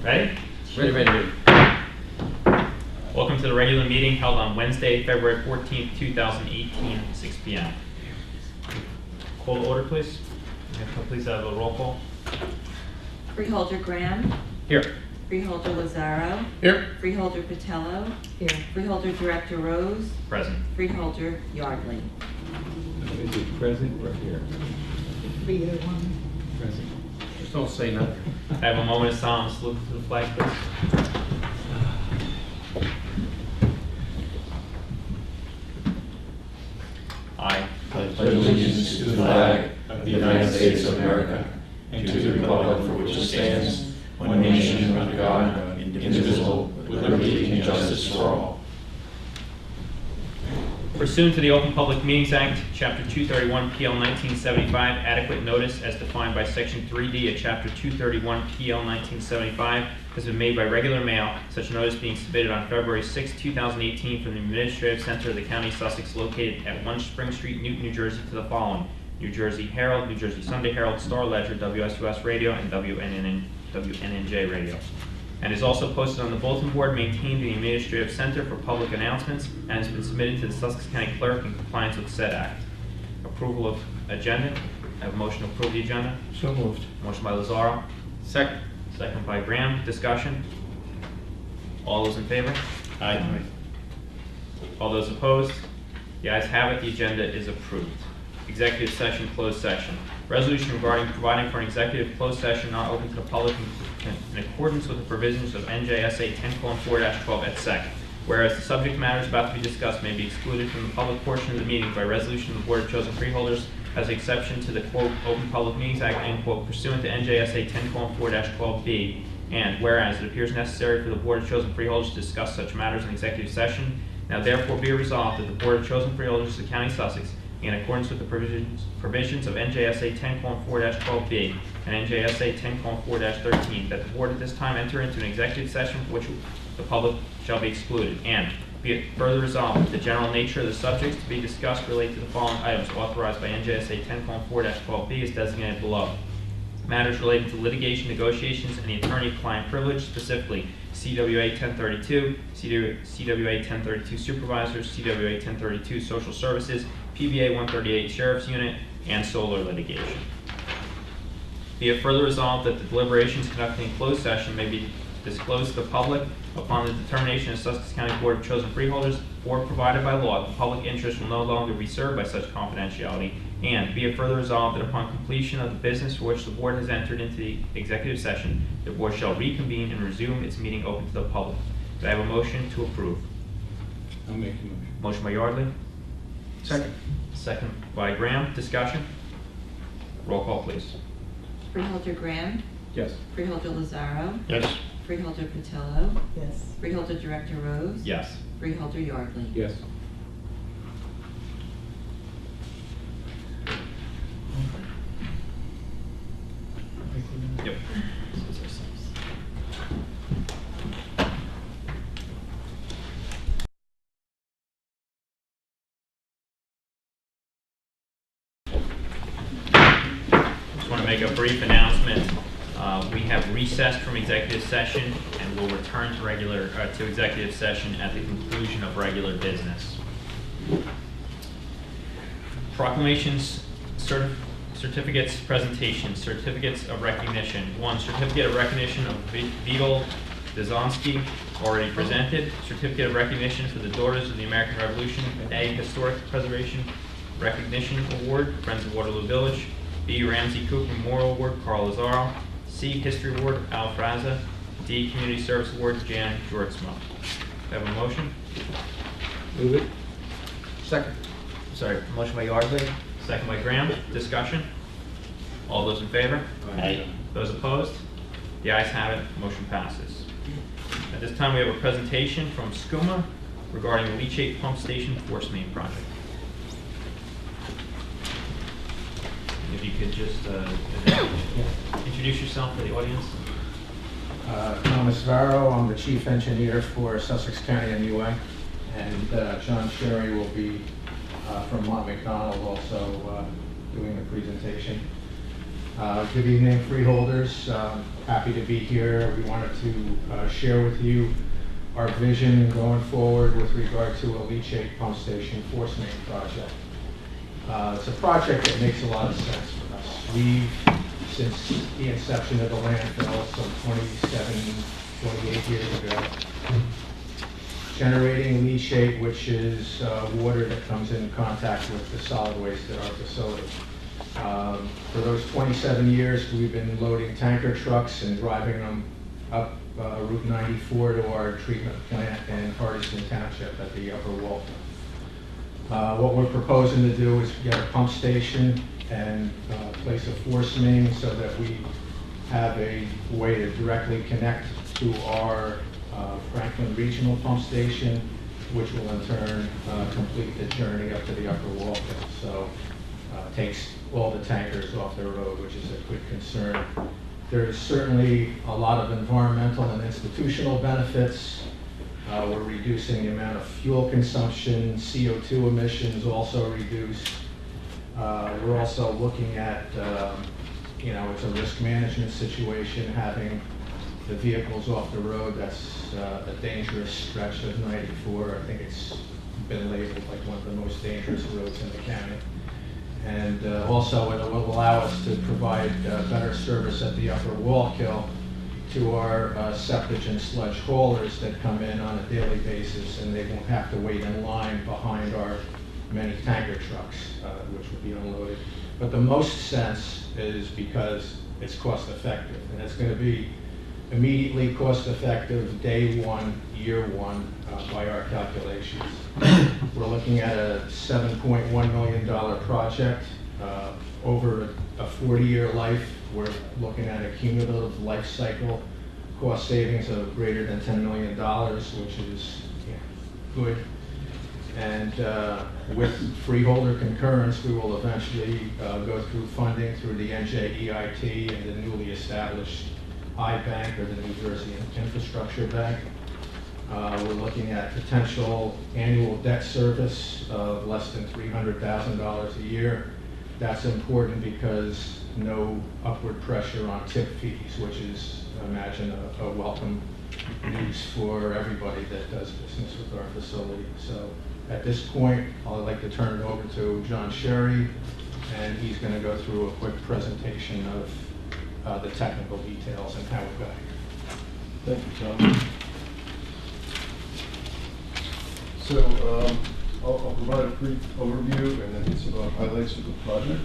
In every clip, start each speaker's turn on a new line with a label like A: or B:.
A: Ready?
B: Ready.
A: Welcome to the regular meeting held on Wednesday, February 14th, 2018, 6 p.m. Call to order, please. Please have a roll call.
C: Freeholder Graham.
A: Here.
C: Freeholder Lazaro.
B: Here.
C: Freeholder Patello.
D: Here.
C: Freeholder Director Rose.
A: Present.
C: Freeholder Yardley.
B: Is it present right here?
D: Either one.
B: Present. Just don't say nothing.
A: I have a moment of silence. Salute to the flag, please. I
E: pledge allegiance to the flag of the United States of America and to the republic for which it stands, one nation under God, indivisible, with liberty and justice for all.
A: Pursuant to the Open Public Meetings Act, Chapter 231, PL 1975, adequate notice as defined by Section 3D of Chapter 231, PL 1975, has been made by regular mail, such notice being submitted on February 6, 2018 from the Administrative Center of the County of Sussex located at 1 Spring Street, Newton, New Jersey to the following: New Jersey Herald, New Jersey Sunday Herald, Star Ledger, WSUS Radio, and WNNJ Radio. And is also posted on the bulletin board maintained in the Administrative Center for Public Announcements and has been submitted to the Sussex County Clerk in compliance with said act. Approval of agenda. I have a motion to approve the agenda.
B: So moved.
A: Motion by Lazaro.
B: Second.
A: Second by Graham. Discussion. All those in favor?
B: Aye.
A: All those opposed? The ayes have it. The agenda is approved. Executive session, closed session. Resolution regarding providing for an executive closed session not open to the public in accordance with the provisions of NJSA 10:4-12 et sec. Whereas the subject matters about to be discussed may be excluded from the public portion of the meeting by resolution of the Board of Chosen Freeholders as an exception to the quote Open Public Meetings Act end quote pursuant to NJSA 10:4-12b. And whereas it appears necessary for the Board of Chosen Freeholders to discuss such matters in executive session, now therefore be resolved that the Board of Chosen Freeholders of the County of Sussex, in accordance with the provisions of NJSA 10:4-12b and NJSA 10:4-13, that the board at this time enter into an executive session for which the public shall be excluded. And be it further resolved that the general nature of the subjects to be discussed relate to the following items authorized by NJSA 10:4-12b is designated below. Matters relating to litigation, negotiations, and the attorney-client privilege, specifically CWA 1032, CWA 1032 supervisors, CWA 1032 social services, PBA 138 Sheriff's Unit, and solar litigation. Be it further resolved that the deliberations conducted in closed session may be disclosed to the public upon the determination of Sussex County Board of Chosen Freeholders or provided by law. The public interest will no longer be served by such confidentiality. And be it further resolved that upon completion of the business for which the board has entered into the executive session, the board shall reconvene and resume its meeting open to the public. Do I have a motion to approve?
B: I'll make the motion.
A: Motion by Yardley.
B: Second.
A: Second by Graham. Discussion. Roll call, please.
C: Freeholder Graham.
B: Yes.
C: Freeholder Lazaro.
B: Yes.
C: Freeholder Patello.
D: Yes.
C: Freeholder Director Rose.
A: Yes.
C: Freeholder Yardley.
B: Yes.
A: Yep. Just want to make a brief announcement. We have recessed from executive session and will return to executive session at the conclusion of regular business. Proclamations, certificates, presentations, certificates of recognition. 1, certificate of recognition of Beetle Dazonsky, already presented. Certificate of recognition for the Daughters of the American Revolution. A, Historic Preservation Recognition Award, Friends of Waterloo Village. B, Ramsey Cook Memorial Award, Carl Lazaro. C, History Award, Al Fraza. D, Community Service Award, Jan Jortsma. Do I have a motion?
B: Move it. Second.
A: Sorry, motion by Yardley, second by Graham. Discussion. All those in favor?
B: Aye.
A: Those opposed? The ayes have it. Motion passes. At this time, we have a presentation from SCUMA regarding the leachate pump station force main project. If you could just introduce yourself for the audience.
F: Thomas Varro, I'm the chief engineer for Sussex County MUA, and John Sherry will be from Mont McDonald also doing the presentation. Good evening, Freeholders. Happy to be here. We wanted to share with you our vision going forward with regard to a leachate pump station force main project. It's a project that makes a lot of sense for us. We've, since the inception of the landfill, some 28 years ago, generating leachate, which is water that comes in contact with the solid waste at our facility. For those 27 years, we've been loading tanker trucks and driving them up Route 94 to our treatment plant in Hardyston Township at the Upper Walton. What we're proposing to do is get a pump station and place a force main so that we have a way to directly connect to our Franklin Regional Pump Station, which will in turn complete the journey up to the Upper Walton. So takes all the tankers off the road, which is a good concern. There's certainly a lot of environmental and institutional benefits. We're reducing the amount of fuel consumption, CO2 emissions also reduced. We're also looking at, it's a risk management situation, having the vehicles off the road. That's a dangerous stretch of 94. I think it's been labeled like one of the most dangerous roads in the county. And also it will allow us to provide better service at the Upper Wallkill to our septic and sludge haulers that come in on a daily basis, and they won't have to wait in line behind our many tanker trucks, which will be unloaded. But the most sense is because it's cost effective, and it's going to be immediately cost effective day one, year one, by our calculations. We're looking at a $7.1 million project over a 40-year life. We're looking at a cumulative life cycle cost savings of greater than $10 million, which is good. And with freeholder concurrence, we will eventually go through funding through the NJEIT and the newly established I-Bank, or the New Jersey Infrastructure Bank. We're looking at potential annual debt service of less than $300,000 a year. That's important because no upward pressure on tip fees, which is, I imagine, a welcome news for everybody that does business with our facility. So at this point, I'd like to turn it over to John Sherry, and he's going to go through a quick presentation of the technical details and how we got here.
G: Thank you, Tom. So I'll provide a brief overview and then some highlights of the project,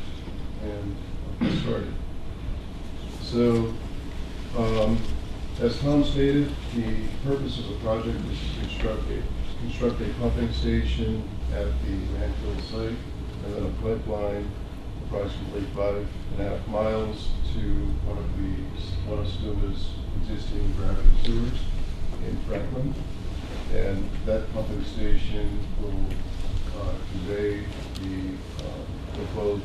G: and I'll get started. So, as Tom stated, the purpose of the project is to construct a pumping station at the landfill site, and then a pipeline approximately 5.5 miles to one of SNUMA's existing gravity sewers in Franklin. And that pumping station will convey the flow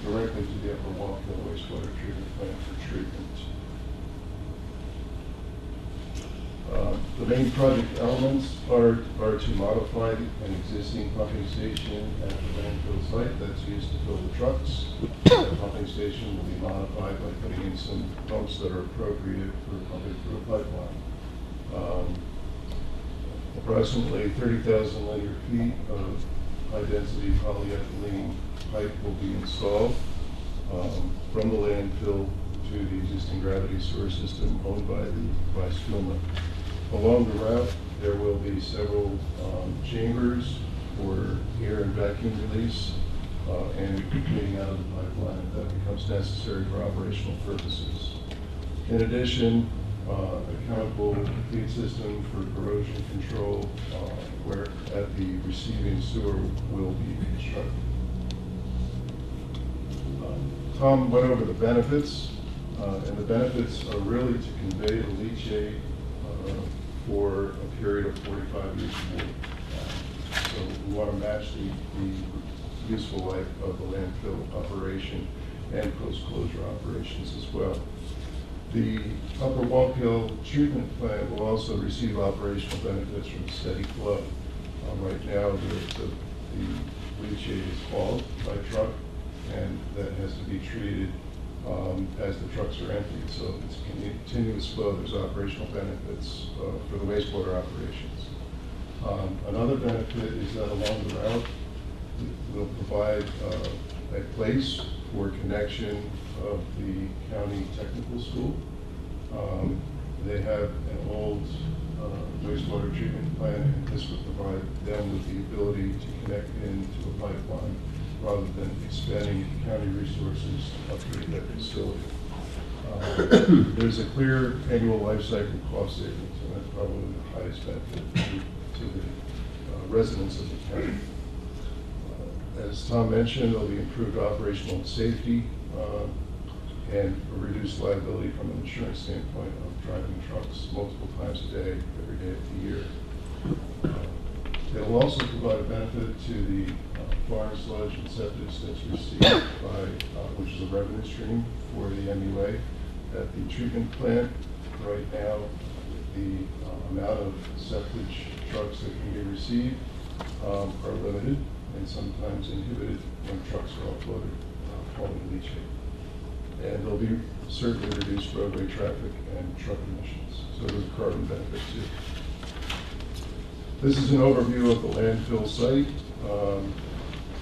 G: directly to the Upper Wallkill wastewater treatment plant for treatment. The main project elements are to modify an existing pumping station at the landfill site that's used to fill the trucks. The pumping station will be modified by putting in some pumps that are appropriate for pumping through a pipeline. Approximately 30,000 linear feet of high-density polyethylene pipe will be installed from the landfill to the existing gravity sewer system owned by SNUMA. Along the route, there will be several chambers for air and vacuum release and cleaning out of the pipeline if that becomes necessary for operational purposes. In addition, a chemical feed system for corrosion control where at the receiving sewer will be constructed. Tom went over the benefits, and the benefits are really to convey the leachate for a period of 45 years forward. So we want to match the useful life of the landfill operation and post-closure operations as well. The Upper Wallkill treatment plant will also receive operational benefits from steady flow. Right now, the leachate is hauled by truck, and that has to be treated as the trucks are emptied. So it's a continuous flow. There's operational benefits for the wastewater operations. Another benefit is that along the route, we'll provide a place for connection of the county technical school. They have an old wastewater treatment plant, and this would provide them with the ability to connect into a pipeline rather than expending county resources to upgrade that facility. There's a clear annual life cycle cost savings, and that's probably the highest benefit to the residents of the county. As Tom mentioned, there'll be improved operational safety and a reduced liability from an insurance standpoint of driving trucks multiple times a day, every day of the year. It will also provide a benefit to the foreign sludge and septic that's received by, which is a revenue stream for the MUA at the treatment plant. Right now, the amount of septic trucks that can be received are limited and sometimes inhibited when trucks are offloaded following leachate. And there'll be certainly reduced roadway traffic and truck emissions. So there's a carbon benefit too. This is an overview of the landfill site.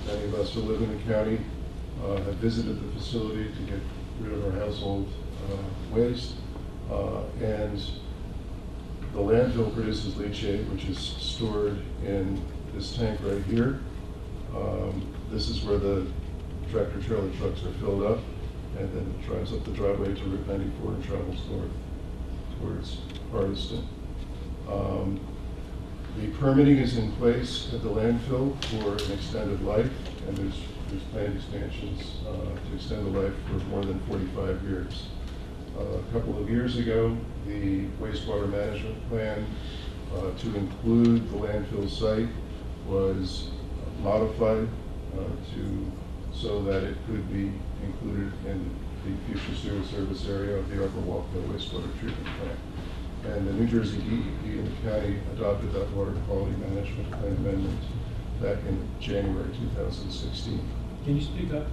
G: Many of us who live in the county have visited the facility to get rid of our household waste. And the landfill produces leachate, which is stored in this tank right here. This is where the tractor trailer trucks are filled up, and then it drives up the driveway to Route 94 and travels north towards Hardiston. The permitting is in place at the landfill for an extended life, and there's planned expansions to extend the life for more than 45 years. A couple of years ago, the wastewater management plan to include the landfill site was modified so that it could be included in the future sewer service area of the Upper Walkville wastewater treatment plant. And the New Jersey DEP and the county adopted that water quality management plan amendment back in January 2016.
E: Can you speak up?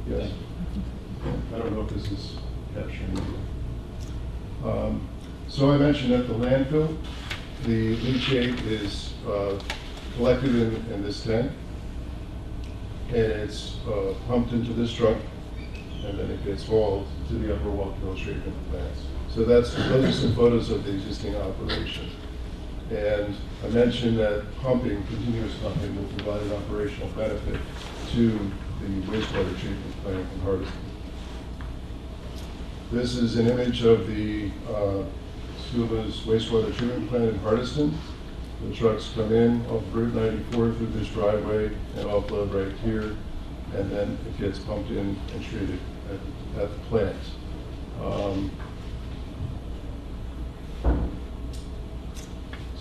G: Yes. I don't know if this is capturing you. So I mentioned at the landfill, the leachate is collected in this tank, and it's pumped into this truck, and then it gets hauled to the Upper Walkville treatment plants. So those are some photos of the existing operation. And I mentioned that continuous pumping will provide an operational benefit to the wastewater treatment plant in Hardiston. This is an image of the SCUBA's wastewater treatment plant in Hardiston. The trucks come in off Route 94 through this driveway and offload right here, and then it gets pumped in and treated at the plant.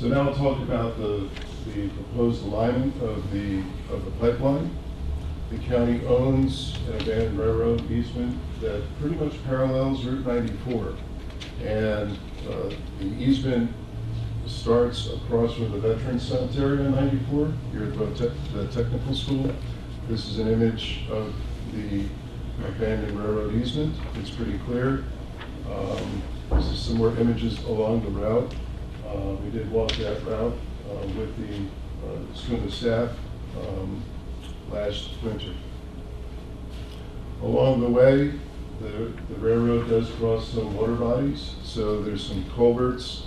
G: So now I'll talk about the proposed alignment of the pipeline. The county owns an abandoned railroad easement that pretty much parallels Route 94. And the easement starts across from the Veterans Cemetery on 94, here at the technical school. This is an image of the abandoned railroad easement. It's pretty clear. This is some more images along the route. We did walk that route with the SCUBA staff last winter. Along the way, the railroad does cross some water bodies, so there's some culverts,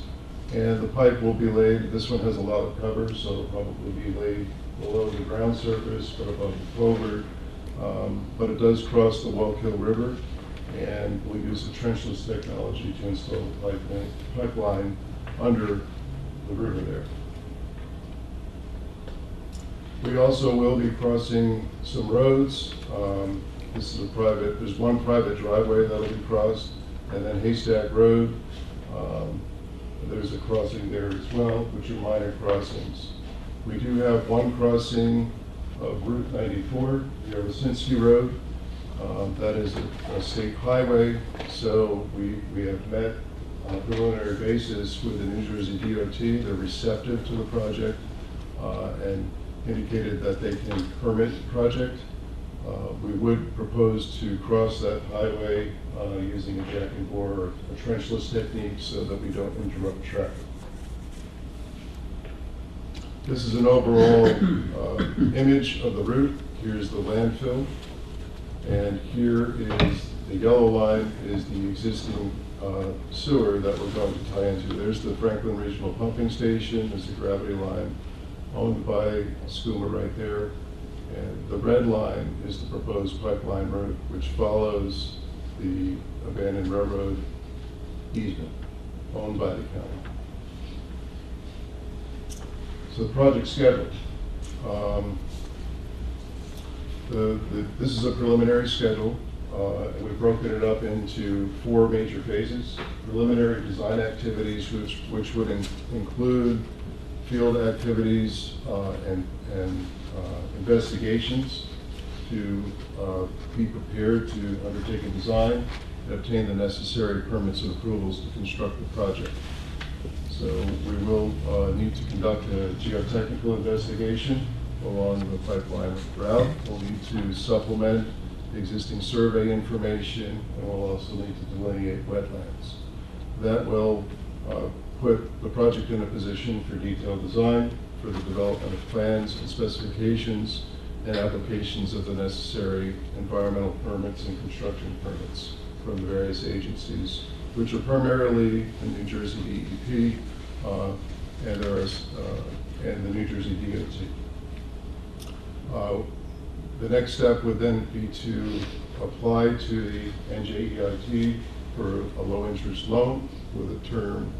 G: and the pipe will be laid. This one has a lot of cover, so it'll probably be laid below the ground surface, but above the culvert. But it does cross the Wallkill River, and we'll use the trenchless technology to install the pipeline under the river there. We also will be crossing some roads. This is there's one private driveway that'll be crossed, and then Haystack Road. There's a crossing there as well, which are minor crossings. We do have one crossing of Route 94, the Osinski Road. That is a state highway, so we have met on a preliminary basis with the New Jersey DOT. They're receptive to the project and indicated that they can permit the project. We would propose to cross that highway using a jacking bore or a trenchless technique so that we don't interrupt traffic. This is an overall image of the route. Here's the landfill, and here is the yellow line is the existing sewer that we're going to tie into. There's the Franklin Regional Pumping Station. There's the gravity line owned by SCUMA right there. And the red line is the proposed pipeline route, which follows the abandoned railroad easement owned by the county. So the project schedule. This is a preliminary schedule. And we've broken it up into 4 major phases. Preliminary design activities, which would include field activities and investigations to be prepared to undertake a design and obtain the necessary permits and approvals to construct the project. So we will need to conduct a geotechnical investigation along the pipeline route. We'll need to supplement the existing survey information, and we'll also need to delineate wetlands. That will put the project in a position for detailed design, for the development of plans and specifications, and applications of the necessary environmental permits and construction permits from the various agencies, which are primarily the New Jersey DEP and the New Jersey DOT. The next step would then be to apply to the NJEIT for a low-interest loan with a term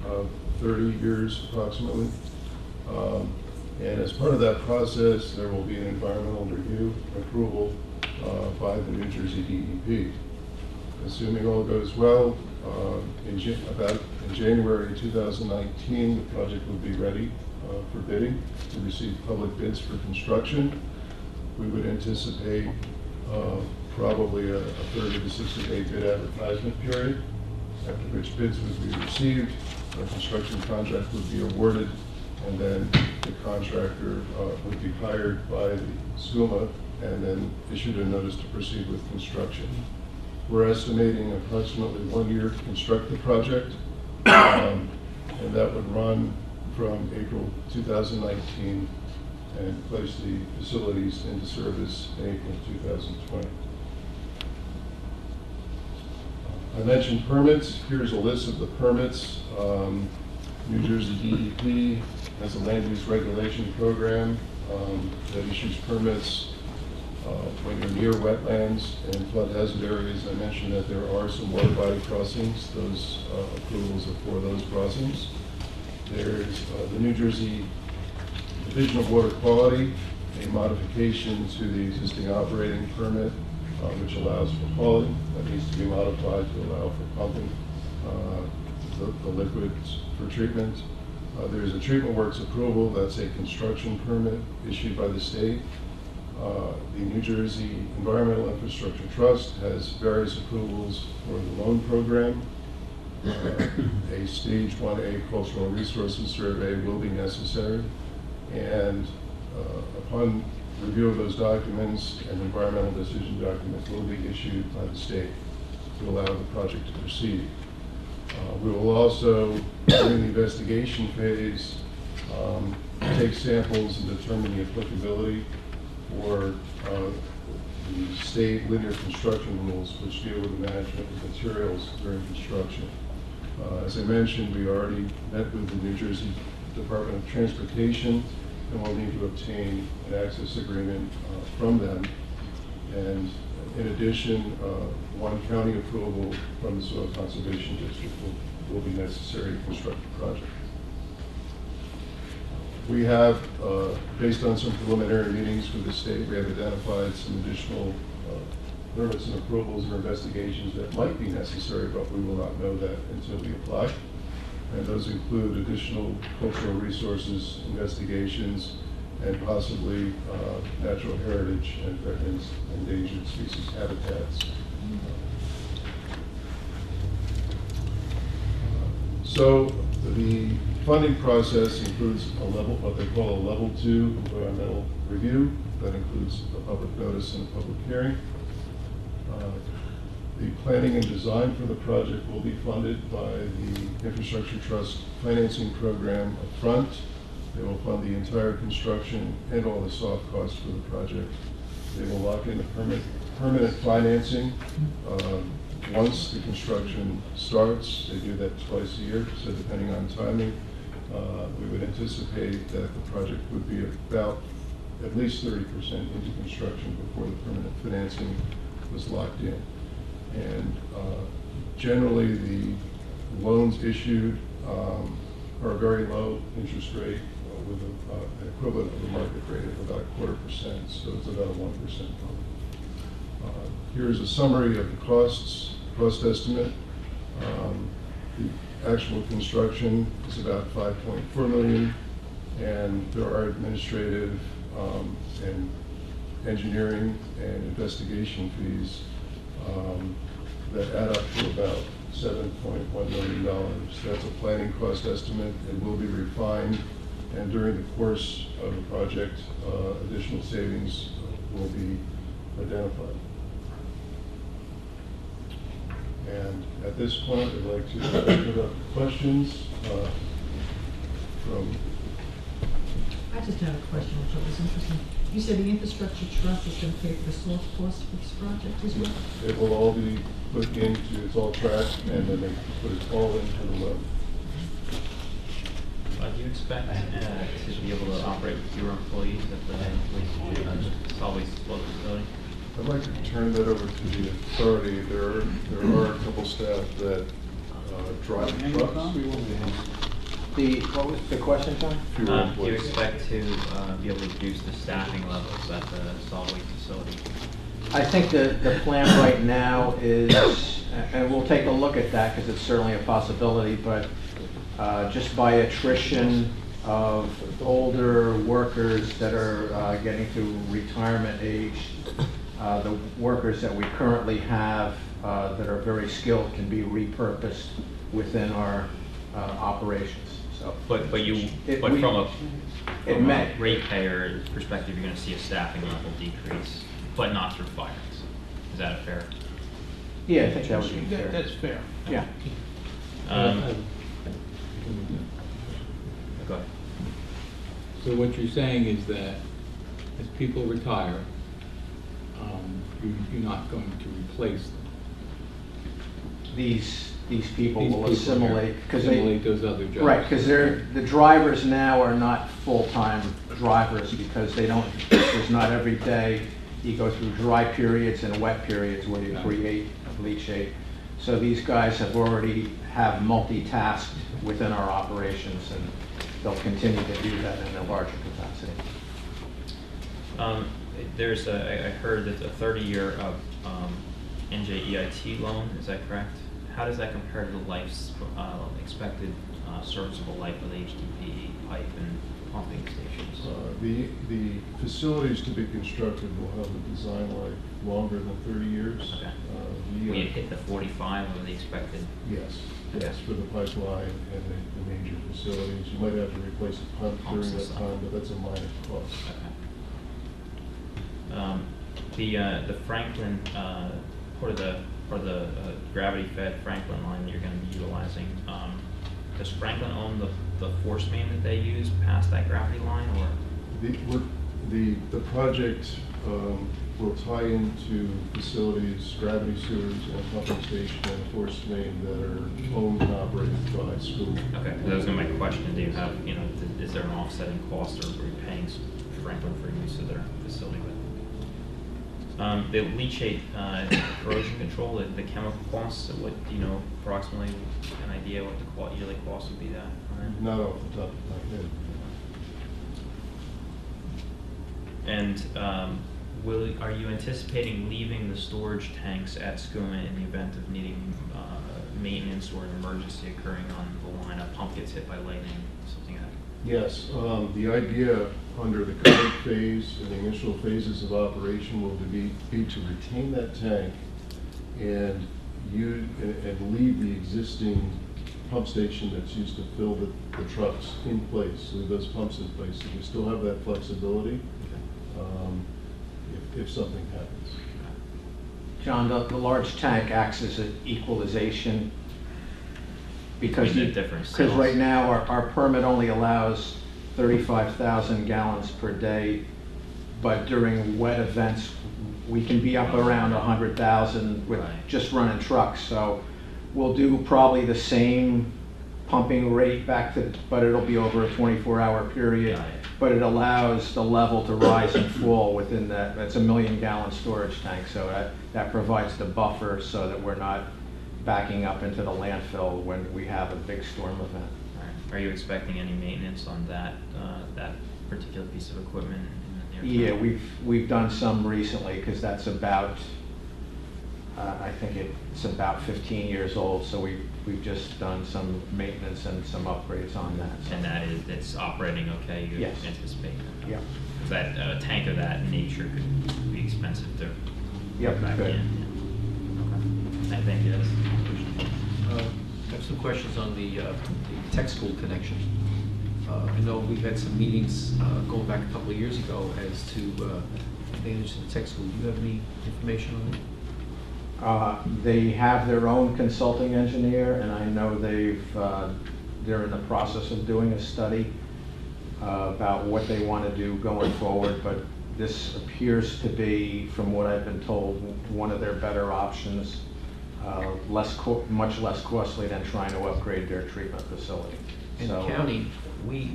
G: of 30 years approximately. And as part of that process, there will be an environmental review approval by the New Jersey DEP. Assuming all goes well, in January 2019, the project will be ready for bidding to receive public bids for construction. We would anticipate probably a 30 to 60-day bid advertisement period, after which bids would be received, a construction contract would be awarded, and then the contractor would be hired by the SCUMA and then issued a notice to proceed with construction. We're estimating approximately 1 year to construct the project, and that would run from April 2019 and place the facilities into service in April 2020. I mentioned permits. Here's a list of the permits. New Jersey DEP has a land use regulation program that issues permits when you're near wetlands and flood hazard areas. I mentioned that there are some water body crossings. Those approvals are for those crossings. There's the New Jersey Division of Water Quality, a modification to the existing operating permit, which allows for hauling. That needs to be modified to allow for pumping the liquids for treatment. There's a treatment works approval. That's a construction permit issued by the state. The New Jersey Environmental Infrastructure Trust has various approvals for the loan program. A stage 1A cultural resources survey will be necessary, and upon review of those documents, an environmental decision document will be issued by the state to allow the project to proceed. We will also, during the investigation phase, take samples and determine the applicability for the state linear construction rules, which deal with the management of materials during construction. As I mentioned, we already met with the New Jersey Department of Transportation, and we'll need to obtain an access agreement from them. And in addition, one county approval from the Soil Conservation District will be necessary to construct the project. We have, based on some preliminary meetings with the state, we have identified some additional permits and approvals or investigations that might be necessary, but we will not know that until we apply. And those include additional cultural resources investigations and possibly natural heritage and endangered species habitats. So the funding process includes what they call a level 2 environmental review. That includes a public notice and a public hearing. The planning and design for the project will be funded by the Infrastructure Trust financing program up front. They will fund the entire construction and all the soft costs for the project. They will lock in the permanent financing once the construction starts. They do that twice a year, so depending on timing, we would anticipate that the project would be about at least 30% into construction before the permanent financing was locked in. And generally, the loans issued are a very low interest rate with an equivalent of the market rate of about 0.25%, so it's about a 1% loan. Here's a summary of the cost estimate. The actual construction is about $5.4 million, and there are administrative and engineering and investigation fees that add up to about $7.1 million. That's a planning cost estimate. It will be refined, and during the course of the project, additional savings will be identified. And at this point, I'd like to open up questions from.
D: I just have a question, which was interesting. You said the infrastructure trust is going to pay for the soft cost for this project as well?
G: It will all be put into, it's all tracked, and then they put it all into the loan.
A: Do you expect to be able to operate with fewer employees at the solid waste disposal facility?
G: I'd like to turn that over to the authority. There are a couple staff that drive the trucks.
F: What was the question, John?
G: Fewer
A: Do you
G: employees.
A: expect to be able to reduce the staffing levels at the solid waste facility?
F: I think the plan right now is, and we'll take a look at that because it's certainly a possibility, but just by attrition of older workers that are getting to retirement age, the workers that we currently have that are very skilled can be repurposed within our operations. So,
A: But from a ratepayer perspective, you're going to see a staffing level decrease, but not through firings. Is that a fair?
F: Yeah, I think that would be fair.
B: That's fair.
F: Yeah.
A: Go ahead.
B: So what you're saying is that as people retire, you're not going to replace them.
F: These people
B: These
F: will
B: people
F: assimilate because
B: assimilate those other jobs.
F: right, because the drivers now are not full-time drivers because they don't. There's not every day you go through dry periods and wet periods where you create leachate. So these guys have multitasked within our operations, and they'll continue to do that in a larger capacity.
A: I heard that a 30-year NJEIT loan, is that correct? How does that compare to the life's expected serviceable life of HDPE pipe and pumping stations?
G: The facilities to be constructed will have a design life longer than 30 years.
A: Okay.
G: We
A: We hit the 45 of the expected.
G: Yes,
A: Okay.
G: yes, for the pipeline and the major facilities. You might have to replace a pump
A: Pumps
G: during
A: and
G: that
A: stuff.
G: time, but that's a minor cost.
A: Okay. The Franklin, part of the gravity-fed Franklin line that you're going to be utilizing, does Franklin own the force main that they use past that gravity line, or?
G: The project will tie into facilities, gravity sewers, and pumping station and force main that are owned and operated by school.
A: Okay, that was going to be my question. Do you have, is there an offsetting cost, or are you paying Franklin for use of their facility? The leachate corrosion control, the chemical costs, what do you know approximately an idea what the yearly cost would be that?
G: Not off the top of my head.
A: And are you anticipating leaving the storage tanks at SCUMA in the event of needing maintenance or an emergency occurring on the line? A pump gets hit by lightning, something like that?
G: Yes, the idea under the current phase and the initial phases of operation will be to retain that tank and leave the existing pump station that's used to fill the trucks in place, leave those pumps in place, so we still have that flexibility if something happens.
F: John, the large tank acts as an equalization because
A: Between the different
F: because
A: cells.
F: right now our permit only allows 35,000 gallons per day, but during wet events, we can be up around 100,000 with
A: Right.
F: just running trucks. So we'll do probably the same pumping rate back to, but it'll be over a 24-hour period.
A: Got it.
F: But it allows the level to rise and fall within that. That's a 1 million gallon storage tank, so that provides the buffer so that we're not backing up into the landfill when we have a big storm event.
A: All right. Are you expecting any maintenance on that particular piece of equipment in the near term?
F: Yeah, we've done some recently, because that's about, I think it's about 15 years old, so we've just done some maintenance and some upgrades on that. So.
A: And it's operating okay? You
F: Yes.
A: anticipate that?
F: Yeah.
A: Because that a tank of that nature could be expensive to
F: Yep,
A: put back
F: good.
A: in. Yeah. Okay. Thank you.
H: I have some questions on the tech school connection. I know we've had some meetings going back a couple of years ago as to advantage to the tech school. Do you have any information on it?
F: They have their own consulting engineer, and I know they're in the process of doing a study about what they want to do going forward, but this appears to be, from what I've been told, one of their better options, much less costly than trying to upgrade their treatment facility.
H: In the
F: So,
H: county,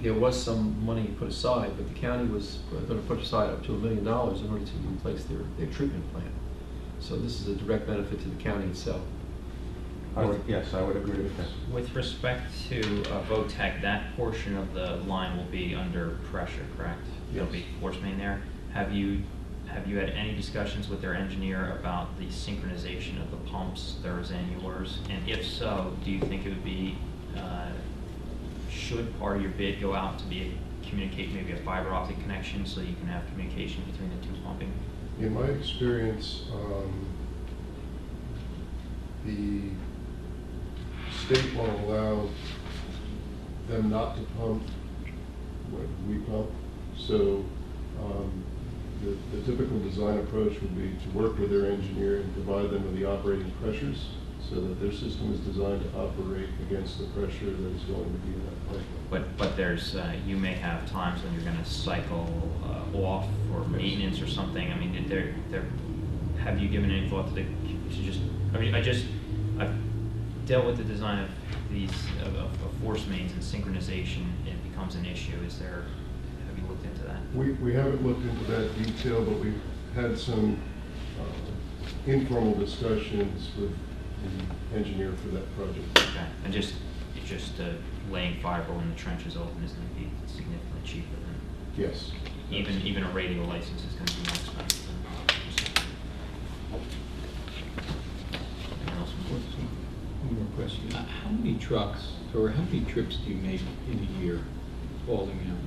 H: there was some money put aside, but the county was going to put aside up to $1 million in order to replace their treatment plant. So this is a direct benefit to the county itself.
F: yes, I would agree with that.
A: With respect to VOTEC, that portion of the line will be under pressure, correct? There'll be force main there. Have you had any discussions with their engineer about the synchronization of the pumps, theirs and yours? And if so, do you think it would be, should part of your bid go out to communicate maybe a fiber optic connection so you can have communication between the two pumping?
G: In my experience, the state won't allow them not to pump when we pump. So the typical design approach would be to work with their engineer and provide them with the operating pressures so that their system is designed to operate against the pressure that is going to be in that pipeline.
A: But there's, you may have times when you're gonna cycle off for maintenance or something. I mean, have you given any thought to I've dealt with the design of these, of force mains and synchronization. It becomes an issue. Have you looked into that?
G: We haven't looked into that detail, but we've had some informal discussions with the engineer for that project.
A: Okay, and just laying fiber when the trench is open is going to be significantly cheaper than,
G: Yes.
A: even a radio license is going to be more expensive than. Anyone else?
B: One more question. How many trucks, or how many trips do you make in a year hauling out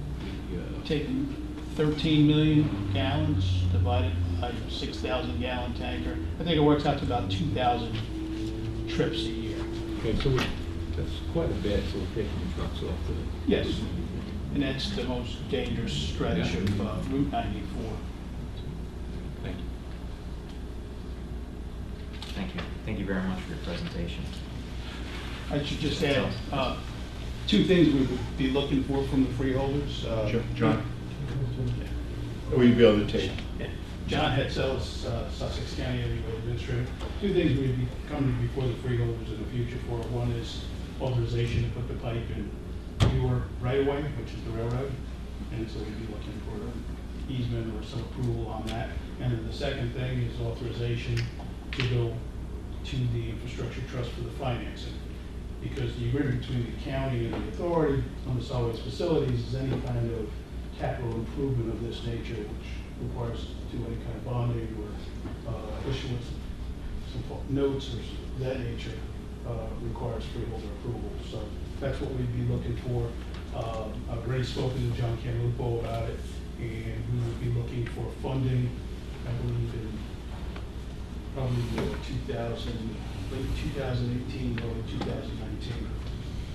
B: the,
I: Taking 13 million gallons divided by 6,000 gallon tanker. I think it works out to about 2,000 trips a year.
B: okay, so that's quite a bit, so we're taking the trucks off the.
I: Yes. And that's the most dangerous stretch of Route 94.
B: Thank you.
A: Thank you. Thank you very much for your presentation.
I: I should just add two things we would be looking for from the freeholders.
E: John? Will you be able to take?
I: Yeah. John Hetzel's Sussex County Legal Administrator. Two things we'd be coming before the freeholders in the future for. One is authorization to put the pipe in your right-of-way, which is the railroad. And so we'd be looking for an easement or some approval on that. And then the second thing is authorization to go to the infrastructure trust for the financing. Because the agreement between the county and the authority on the solid waste facilities is any kind of capital improvement of this nature, which requires to do any kind of bonding or issuance of some notes or that nature, requires freeholder approval. So that's what we'd be looking for. I've already spoken to John Canlupo about it, and we would be looking for funding, I believe, in probably late 2018, early 2019.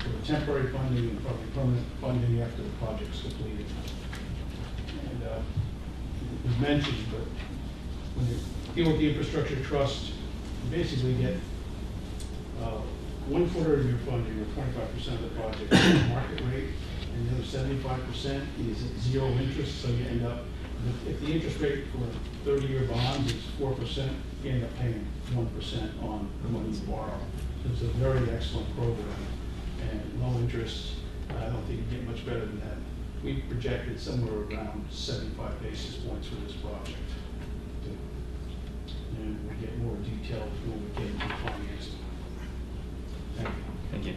I: for temporary funding and probably permanent funding after the project's completed. And it was mentioned, but when you deal with the infrastructure trust, you basically get 1/4 of your funding, or 25% of the project, is market rate, and the other 75% is at 0 interest. So you end up, if the interest rate for 30-year bonds is 4%, you end up paying 1% on the money you borrow. So it's a very excellent program, and low interest. I don't think you get much better than that. We projected somewhere around 75 basis points for this project. And we'll get more details when we get into financing. Thank you.
A: Thank you.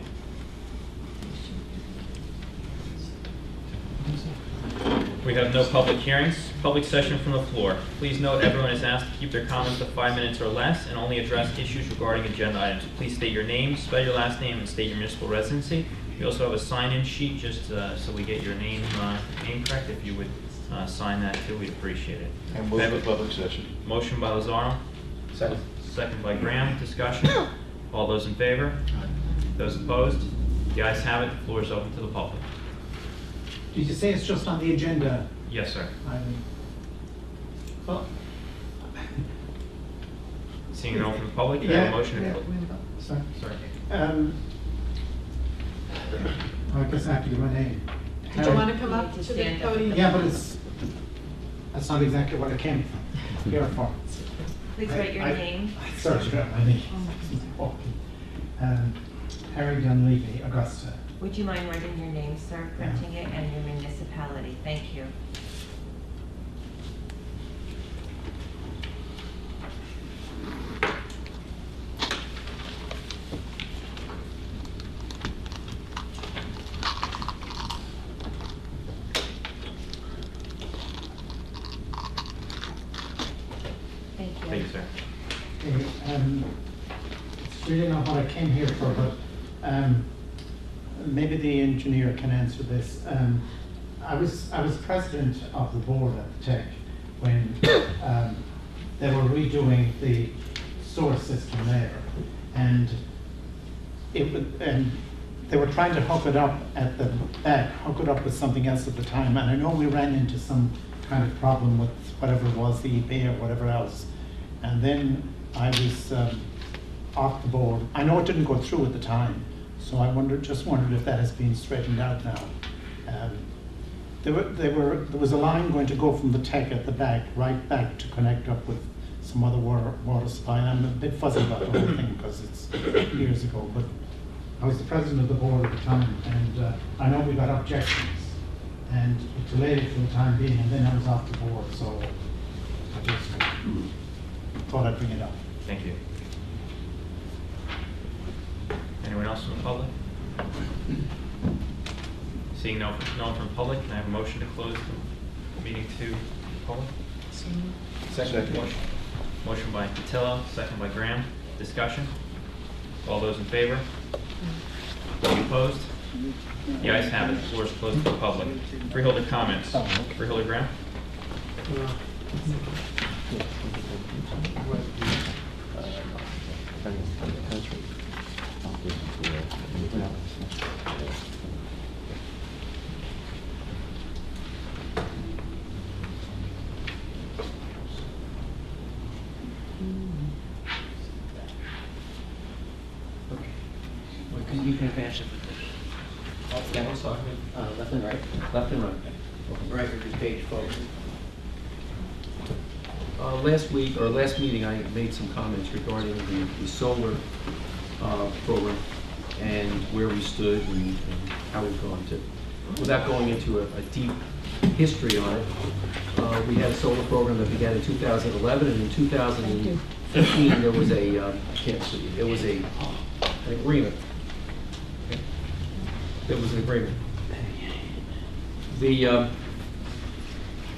A: We have no public hearings. Public session from the floor. Please note everyone is asked to keep their comments to 5 minutes or less and only address issues regarding agenda items. Please state your name, spell your last name, and state your municipal residency. We also have a sign-in sheet just so we get your name correct. If you would sign that too, we'd appreciate it.
E: And move the public session.
A: Motion by Lazaro.
H: Second.
A: Second by Graham. Discussion. All those in favor? Those opposed? The ayes have it. The floor is open to the public.
J: Did you say it's just on the agenda?
A: Yes, sir.
J: Well,
A: Seeing no one from the public, can I have a motion to close?
J: sorry.
A: Sorry.
J: I guess I have to give my name.
D: Did you want to come up to the podium?
J: Yeah, but that's not exactly what I came here for.
C: Please write your name.
J: Sorry, my name. Harry Dunleavy, Augusta.
C: Would you mind writing your name, sir, printing it, and your municipality? Thank you. Thank you.
A: Thank you, sir.
J: Okay, it's really not what I came here for, but maybe the engineer can answer this. I was president of the board at the Tech when they were redoing the sewer system there, and they were trying to hook it up at the back, hook it up with something else at the time. And I know we ran into some kind of problem with whatever it was, the eBay or whatever else. And then I was off the board. I know it didn't go through at the time, so I just wondered if that has been straightened out now. There was a line going to go from the Tech at the back, right back to connect up with some other water supply. And I'm a bit fuzzy about the whole thing because it's years ago, but I was the president of the board at the time, and I know we got objections, and it delayed it for the time being, and then I was off the board, so I just thought I'd bring it up.
A: Thank you. Anyone else from the public? Seeing no one from the public, can I have a motion to close the meeting to the public?
E: Second.
A: Motion by Patillo, second by Graham. Discussion? All those in favor? Any opposed? The ayes have it. The floor is closed to the public. Freeholder comments. Freeholder Graham?
K: You can advance it with this. Left and right.
H: Left and right.
K: Right, or just page forward.
H: Last meeting, I made some comments regarding the solar program and where we stood and how we've gone to. Without going into a deep history on it, we had a solar program that began in 2011, and in 2015 there was an agreement. There was an agreement.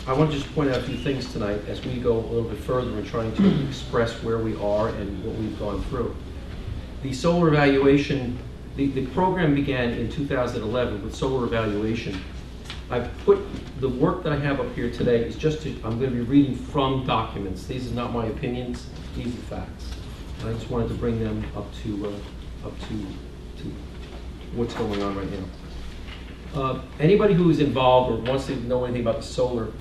H: I want to just point out a few things tonight as we go a little bit further in trying to express where we are and what we've gone through. The solar evaluation, the program began in 2011 with solar evaluation. I've put the work that I have up here today is I'm going to be reading from documents. These are not my opinions, these are facts. And I just wanted to bring them up to what's going on right now. Anybody who is involved or wants to know anything about the solar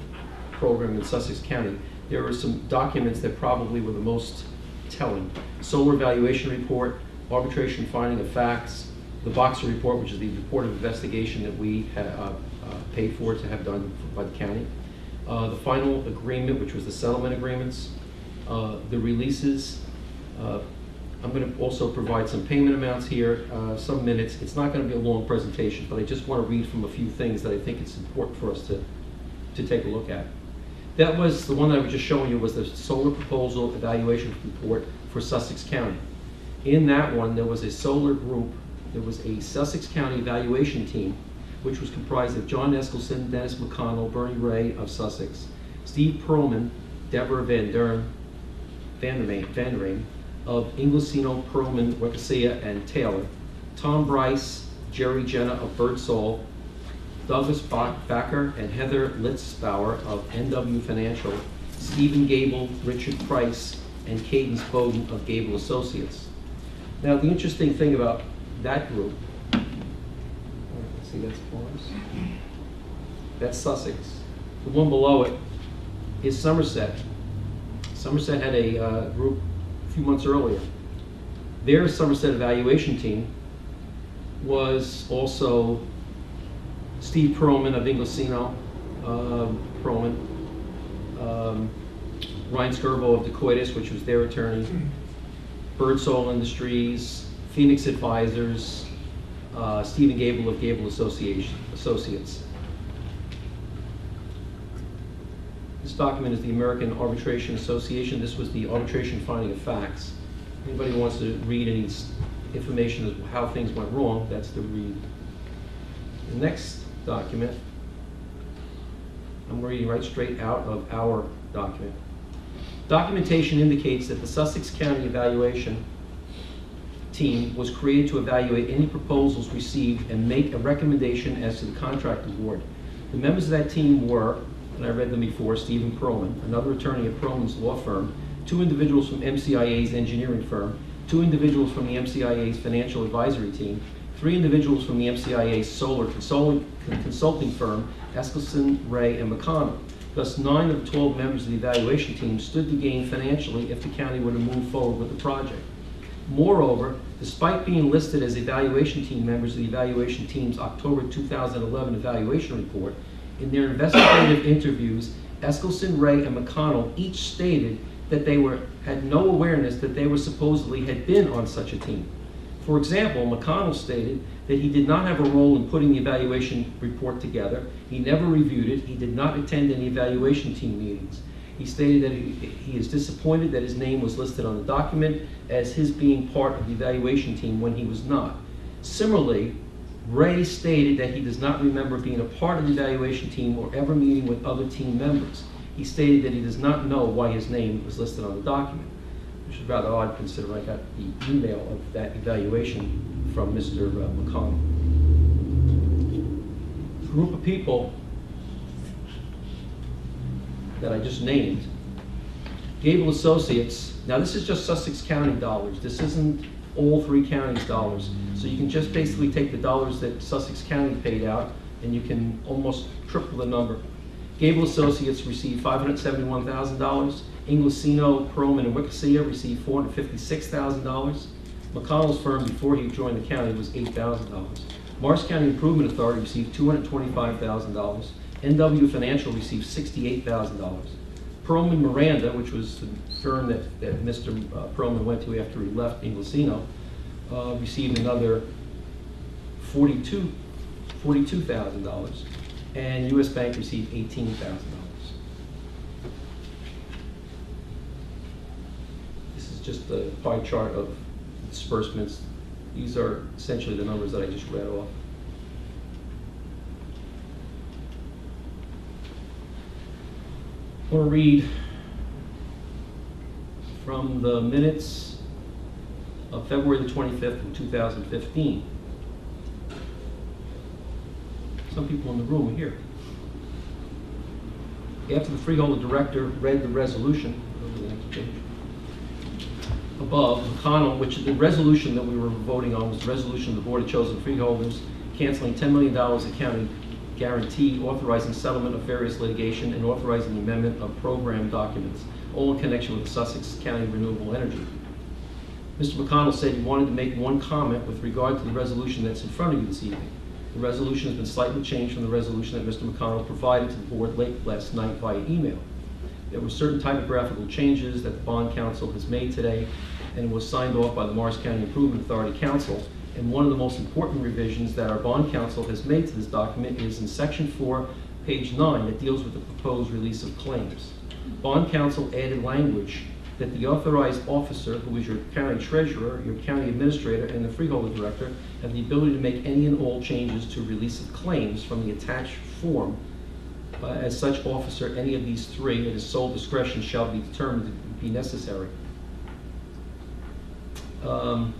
H: program in Sussex County, there are some documents that probably were the most telling. Solar evaluation report, arbitration finding of facts, the Boxer report, which is the report of investigation that we had paid for to have done by the county. The final agreement, which was the settlement agreements, the releases. I'm going to also provide some payment amounts here, some minutes. It's not going to be a long presentation, but I just want to read from a few things that I think it's important for us to take a look at. That was the one that I was just showing you, was the solar proposal evaluation report for Sussex County. In that one, there was a solar group, there was a Sussex County evaluation team, which was comprised of John Eskelson, Dennis McConnell, Bernie Ray of Sussex, Steve Perlman, Deborah Van der Rijn of Inglesino, Perlman, Wiccasia, and Taylor, Tom Bryce, Jerry Jenna of Birdsall, Douglas Backer and Heather Litzbauer of NW Financial, Stephen Gable, Richard Price, and Cadence Bowden of Gable Associates. Now, the interesting thing about that group, let's see, that's Forest. That's Sussex. The one below it is Somerset. Somerset had a group a few months earlier. Their Somerset evaluation team was also Steve Perlman of Inglesino, Perlman, Ryan Skirbo of Decoitus, which was their attorney, Birdsall Industries, Phoenix Advisors, Stephen Gable of Gable Associates. This document is the American Arbitration Association. This was the arbitration finding of facts. Anybody who wants to read any information as to how things went wrong, that's the read. The next document, I'm reading right straight out of our document. Documentation indicates that the Sussex County evaluation team was created to evaluate any proposals received and make a recommendation as to the contract award. The members of that team were, and I read them before, Stephen Perlman, another attorney at Perlman's law firm, 2 individuals from MCIA's engineering firm, 2 individuals from the MCIA's financial advisory team, 3 individuals from the MCIA's solar consulting firm, Eskelson, Ray, and McConnell. Thus, 9 of the 12 members of the evaluation team stood to gain financially if the county were to move forward with the project. Moreover, despite being listed as evaluation team members of the evaluation team's October 2011 evaluation report, in their investigative interviews, Eskelson, Ray, and McConnell each stated that they had no awareness that they were supposedly had been on such a team. For example, McConnell stated that he did not have a role in putting the evaluation report together, he never reviewed it, he did not attend any evaluation team meetings. He stated that he is disappointed that his name was listed on the document as his being part of the evaluation team when he was not. Similarly, Ray stated that he does not remember being a part of the evaluation team or ever meeting with other team members. He stated that he does not know why his name was listed on the document, which is rather odd considering I got the email of that evaluation from Mr. McConnell. A group of people that I just named, Gable Associates. Now this is just Sussex County dollars. This isn't all 3 counties' dollars. So you can just basically take the dollars that Sussex County paid out and you can almost triple the number. Gable Associates received $571,000. Inglesino, Perlman, and Wiccasia received $456,000. McConnell's firm before he joined the county was $8,000. Morris County Improvement Authority received $225,000. NW Financial received $68,000. Perlman Miranda, which was the firm that Mr. Perlman went to after he left Inglesino, received another $42,000, and U.S. Bank received $18,000. This is just the pie chart of disbursements. These are essentially the numbers that I just read off. I want to read from the minutes of February the 25th of 2015. Some people in the room are here. After the freeholder director read the resolution, above, McConnell, which the resolution that we were voting on was the resolution of the Board of Chosen Freeholders canceling $10 million of county guarantee, authorizing settlement of various litigation, and authorizing the amendment of program documents, all in connection with the Sussex County Renewable Energy. Mr. McConnell said he wanted to make one comment with regard to the resolution that's in front of you this evening. The resolution has been slightly changed from the resolution that Mr. McConnell provided to the board late last night via email. There were certain typographical changes that the Bond Council has made today, and it was signed off by the Morris County Improvement Authority Council. And one of the most important revisions that our Bond Council has made to this document is in Section 4, page 9, that deals with the proposed release of claims. Bond Council added language that the authorized officer, who is your county treasurer, your county administrator, and the freeholder director, have the ability to make any and all changes to release of claims from the attached form. As such officer, any of these three, at his sole discretion, shall be determined to be necessary. To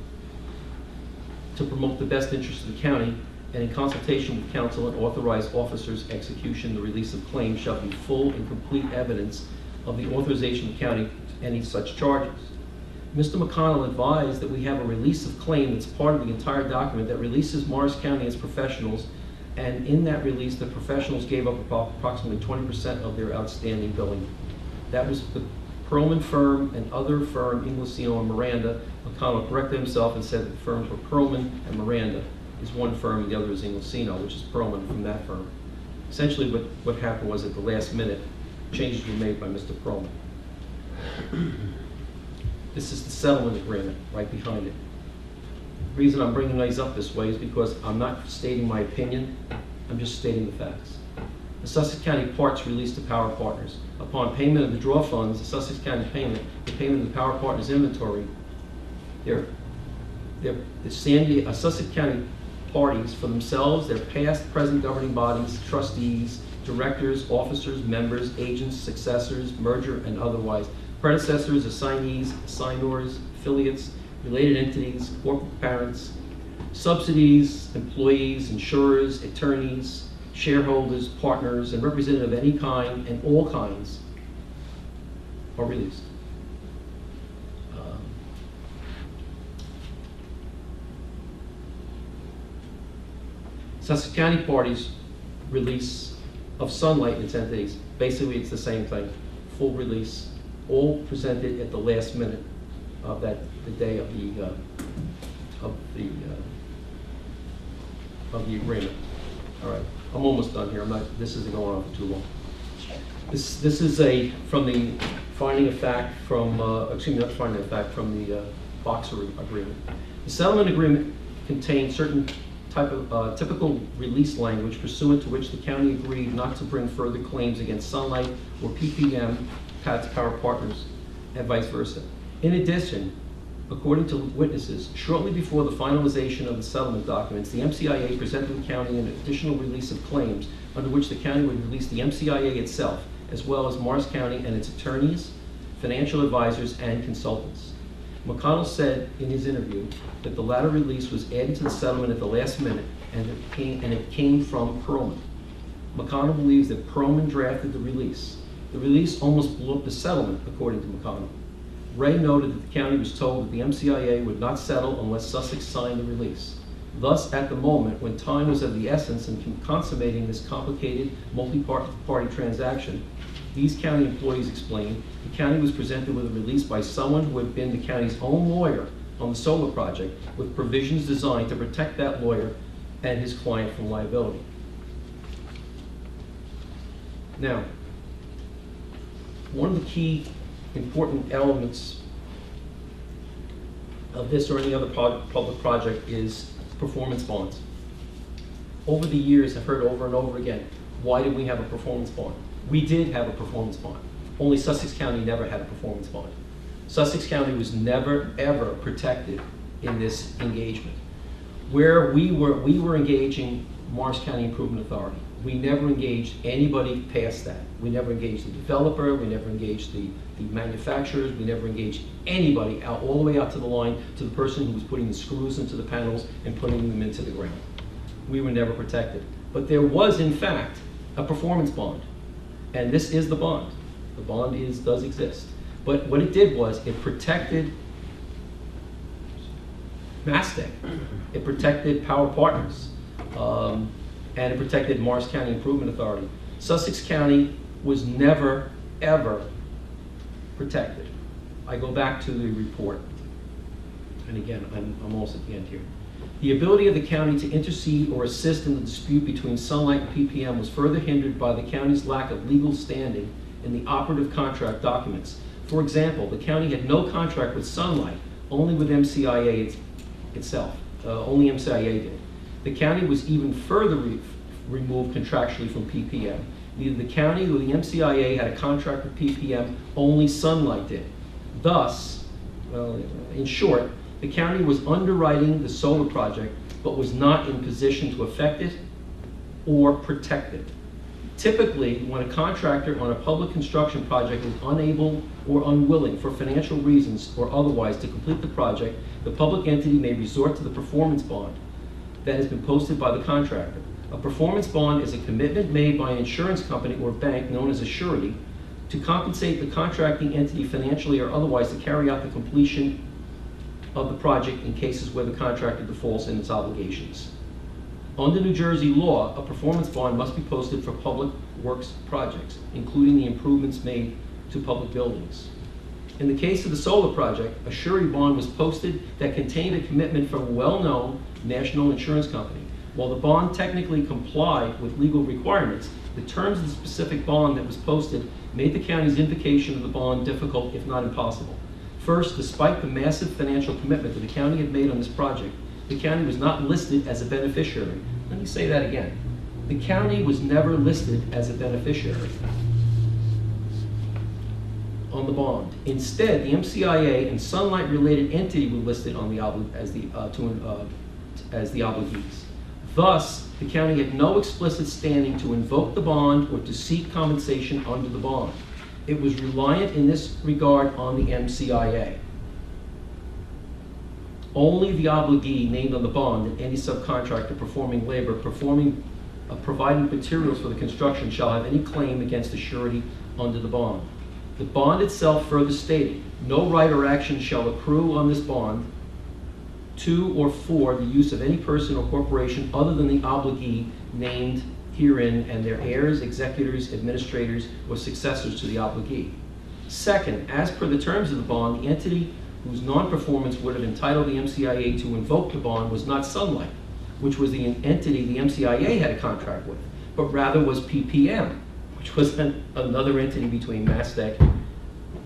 H: promote the best interest of the county, and in consultation with council and authorized officers' execution, the release of claims shall be full and complete evidence of the authorization of the county to any such charges. Mr. McConnell advised that we have a release of claim that's part of the entire document that releases Morris County as professionals, and in that release, the professionals gave up approximately 20% of their outstanding billing. That was the Perlman firm and other firm, Inglesino and Miranda. McConnell corrected himself and said that the firms were Perlman and Miranda. Is one firm, and the other is Inglesino, which is Perlman from that firm. Essentially what happened was at the last minute, changes were made by Mr. Perlman. This is the settlement agreement right behind it. The reason I'm bringing these up this way is because I'm not stating my opinion, I'm just stating the facts. The Sussex County Parts released to Power Partners. Upon payment of the draw funds, the Sussex County payment, the payment of the Power Partners inventory, the Sussex County parties for themselves, their past, present governing bodies, trustees, directors, officers, members, agents, successors, merger and otherwise, predecessors, assignees, assignors, affiliates, related entities, corporate parents, subsidies, employees, insurers, attorneys, shareholders, partners, and representative of any kind and all kinds are released. Sussex County parties release of Sunlight and its entities. Basically, it's the same thing. Full release, all presented at the last minute of the day of the agreement. All right, I'm almost done here. This isn't going on for too long. This is from the finding of fact from not finding of fact from the Boxer agreement. The settlement agreement contains certain type of typical release language pursuant to which the county agreed not to bring further claims against Sunlight or PPM, Pat's Power Partners, and vice versa. In addition, according to witnesses, shortly before the finalization of the settlement documents, the MCIA presented the county an additional release of claims under which the county would release the MCIA itself, as well as Morris County and its attorneys, financial advisors, and consultants. McConnell said in his interview that the latter release was added to the settlement at the last minute, and it came from Perlman. McConnell believes that Perlman drafted the release. The release almost blew up the settlement, according to McConnell. Ray noted that the county was told that the MCIA would not settle unless Sussex signed the release. Thus, at the moment, when time was of the essence in consummating this complicated, multi-party transaction, these county employees explained, the county was presented with a release by someone who had been the county's own lawyer on the solar project, with provisions designed to protect that lawyer and his client from liability. Now, one of the key important elements of this or any other public project is performance bonds. Over the years, I've heard over and over again, why did we have a performance bond? We did have a performance bond. Only Sussex County never had a performance bond. Sussex County was never, ever protected in this engagement. Where we were engaging Morris County Improvement Authority. We never engaged anybody past that. We never engaged the developer, we never engaged the manufacturers, we never engaged anybody out all the way out to the line to the person who was putting the screws into the panels and putting them into the ground. We were never protected. But there was, in fact, a performance bond. And this is the bond. The bond does exist. But what it did was it protected Mastic. It protected Power Partners. And it protected Morris County Improvement Authority. Sussex County was never, ever protected. I go back to the report. And again, I'm almost at the end here. The ability of the county to intercede or assist in the dispute between Sunlight and PPM was further hindered by the county's lack of legal standing in the operative contract documents. For example, the county had no contract with Sunlight, only with MCIA itself. Only MCIA did. The county was even further removed contractually from PPM. Neither the county nor the MCIA had a contract with PPM, only Sunlight did. Thus, well, in short, the county was underwriting the solar project, but was not in position to affect it or protect it. Typically, when a contractor on a public construction project is unable or unwilling for financial reasons or otherwise to complete the project, the public entity may resort to the performance bond that has been posted by the contractor. A performance bond is a commitment made by an insurance company or bank known as a surety to compensate the contracting entity financially or otherwise to carry out the completion of the project in cases where the contractor defaults in its obligations. Under New Jersey law, a performance bond must be posted for public works projects, including the improvements made to public buildings. In the case of the solar project, a surety bond was posted that contained a commitment from a well-known national insurance company. While the bond technically complied with legal requirements, the terms of the specific bond that was posted made the county's invocation of the bond difficult, if not impossible. First, despite the massive financial commitment that the county had made on this project, the county was not listed as a beneficiary. Let me say that again. The county was never listed as a beneficiary on the bond. Instead, the MCIA and Sunlight-related entity were listed on the as the obligees. Thus, the county had no explicit standing to invoke the bond or to seek compensation under the bond. It was reliant in this regard on the MCIA. Only the obligee named on the bond and any subcontractor performing labor, providing materials for the construction shall have any claim against the surety under the bond. The bond itself further stated, no right or action shall accrue on this bond to or for the use of any person or corporation other than the obligee named herein and their heirs, executors, administrators, or successors to the obligee. Second, as per the terms of the bond, the entity whose non-performance would have entitled the MCIA to invoke the bond was not Sunlight, which was the entity the MCIA had a contract with, but rather was PPM, which was another entity between MasTec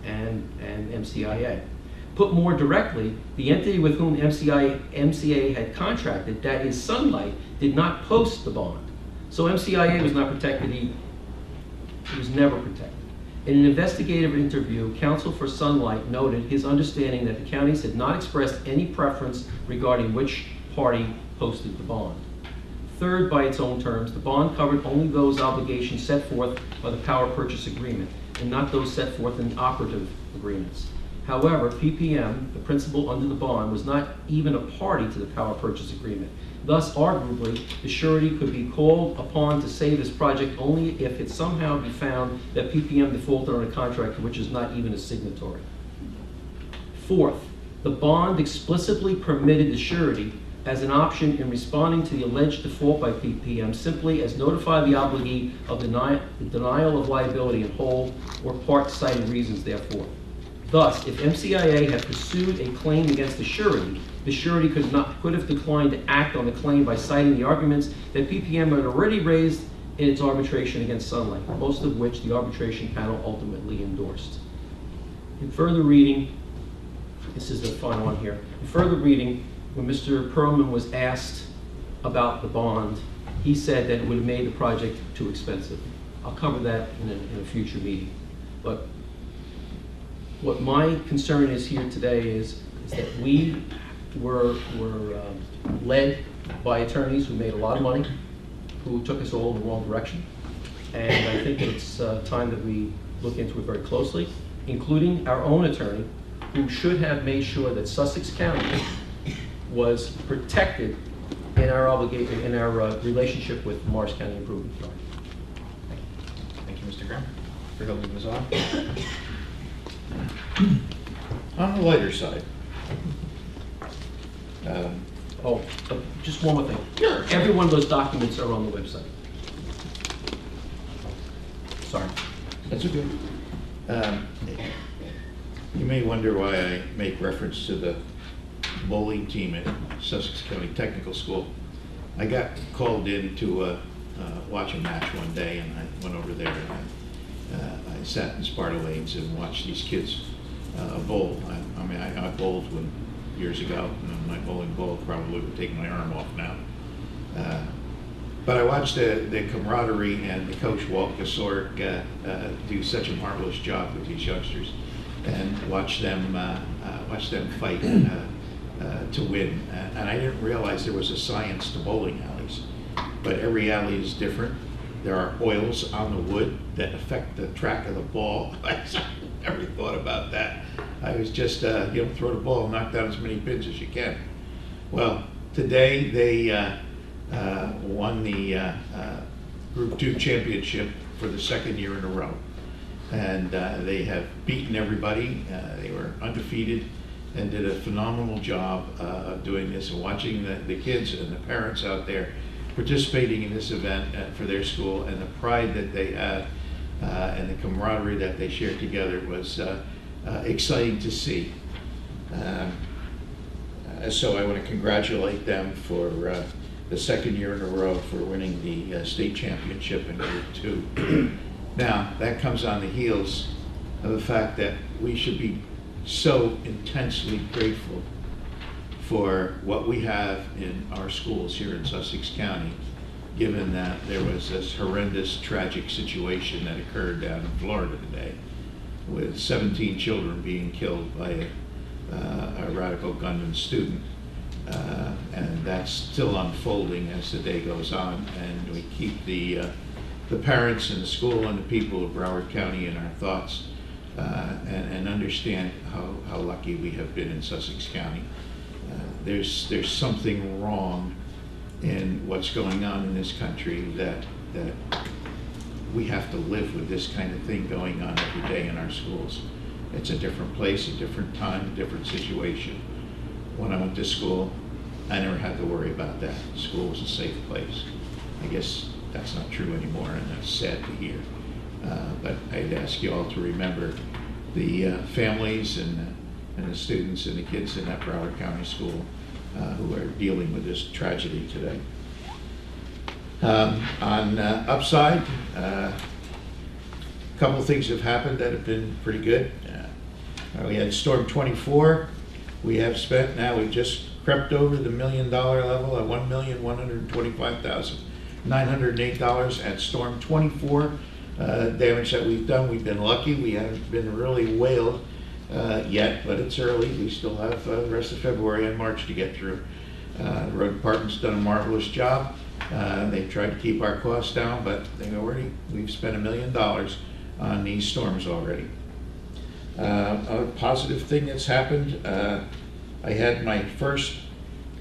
H: and MCIA. Put more directly, the entity with whom MCIA had contracted, that is Sunlight, did not post the bond. So MCIA was not protected, it was never protected. In an investigative interview, counsel for Sunlight noted his understanding that the counties had not expressed any preference regarding which party posted the bond. Third, by its own terms, the bond covered only those obligations set forth by the power purchase agreement and not those set forth in operative agreements. However, PPM, the principal under the bond, was not even a party to the power purchase agreement. Thus, arguably, the surety could be called upon to save this project only if it somehow be found that PPM defaulted on a contract to which is not even a signatory. Fourth, the bond explicitly permitted the surety as an option in responding to the alleged default by PPM simply as notify the obligee of the denial of liability in whole or part cited reasons therefore. Thus, if MCIA had pursued a claim against the surety could have declined to act on the claim by citing the arguments that PPM had already raised in its arbitration against Sunlight, most of which the arbitration panel ultimately endorsed. In further reading, this is the final one here. In further reading, when Mr. Perlman was asked about the bond, he said that it would have made the project too expensive. I'll cover that in a future meeting. But what my concern is here today is that we were led by attorneys who made a lot of money, who took us all in the wrong direction. And I think it's time that we look into it very closely, including our own attorney, who should have made sure that Sussex County was protected in our obligation, in our relationship with Morris County Improvement Authority.
A: Thank you, Mr. Graham. Freeholders, Ms. Owen.
E: On the lighter side,
H: Oh, just one more thing. Sure. Every one of those documents are on the website. Sorry.
E: That's okay. You may wonder why I make reference to the bowling team at Sussex County Technical School. I got called in to watch a match one day, and I went over there and I sat in Sparta lanes and watched these kids bowl. I mean, I bowled years ago, and my bowling ball probably would take my arm off now. But I watched the camaraderie and the coach Walt Gasork do such a marvelous job with these youngsters, and watch them fight to win. And I didn't realize there was a science to bowling alleys, but every alley is different. There are oils on the wood that affect the track of the ball. I never thought about that. I was just, throw the ball, knock down as many pins as you can. Well, today they won the Group 2 championship for the second year in a row. And they have beaten everybody. They were undefeated and did a phenomenal job of doing this, and watching the kids and the parents out there participating in this event for their school, and the pride that they have and the camaraderie that they shared together was exciting to see. So I want to congratulate them for the second year in a row for winning the state championship in Group 2. Now, that comes on the heels of the fact that we should be so intensely grateful for what we have in our schools here in Sussex County, given that there was this horrendous, tragic situation that occurred down in Florida today, with 17 children being killed by a radical gunman student. And that's still unfolding as the day goes on, and we keep the parents and the school and the people of Broward County in our thoughts, and understand how lucky we have been in Sussex County. There's something wrong in what's going on in this country that we have to live with this kind of thing going on every day in our schools. It's a different place, a different time, a different situation. When I went to school, I never had to worry about that. School was a safe place. I guess that's not true anymore, and that's sad to hear. But I'd ask you all to remember the families and the students and the kids in that Broward County school who are dealing with this tragedy today. On upside, a couple things have happened that have been pretty good. We had Storm 24. We have spent, now we've just crept over the $1 million level at $1,125,908 at Storm 24. Damage that we've done, we've been lucky. We haven't been really whaled yet, but it's early. We still have the rest of February and March to get through. The road department's done a marvelous job. They've tried to keep our costs down, but we've spent $1 million on these storms already. A positive thing that's happened, I had my first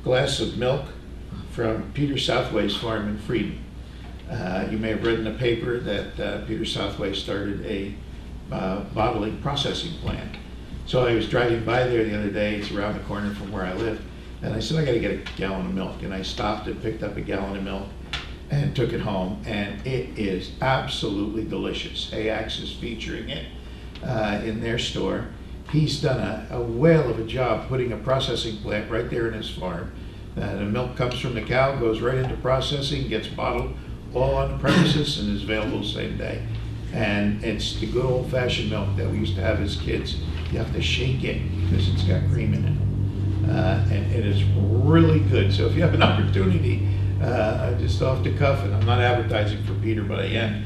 E: glass of milk from Peter Southway's farm in Freedom. You may have read in the paper that Peter Southway started a bottling processing plant. So I was driving by there the other day, it's around the corner from where I live, and I said, I gotta get a gallon of milk. And I stopped and picked up a gallon of milk and took it home, and it is absolutely delicious. AX is featuring it in their store. He's done a whale of a job putting a processing plant right there in his farm. The milk comes from the cow, goes right into processing, gets bottled all on the premises, and is available the same day. And it's the good old-fashioned milk that we used to have as kids. You have to shake it because it's got cream in it. And it is really good. So if you have an opportunity, just off the cuff, and I'm not advertising for Peter, but I am,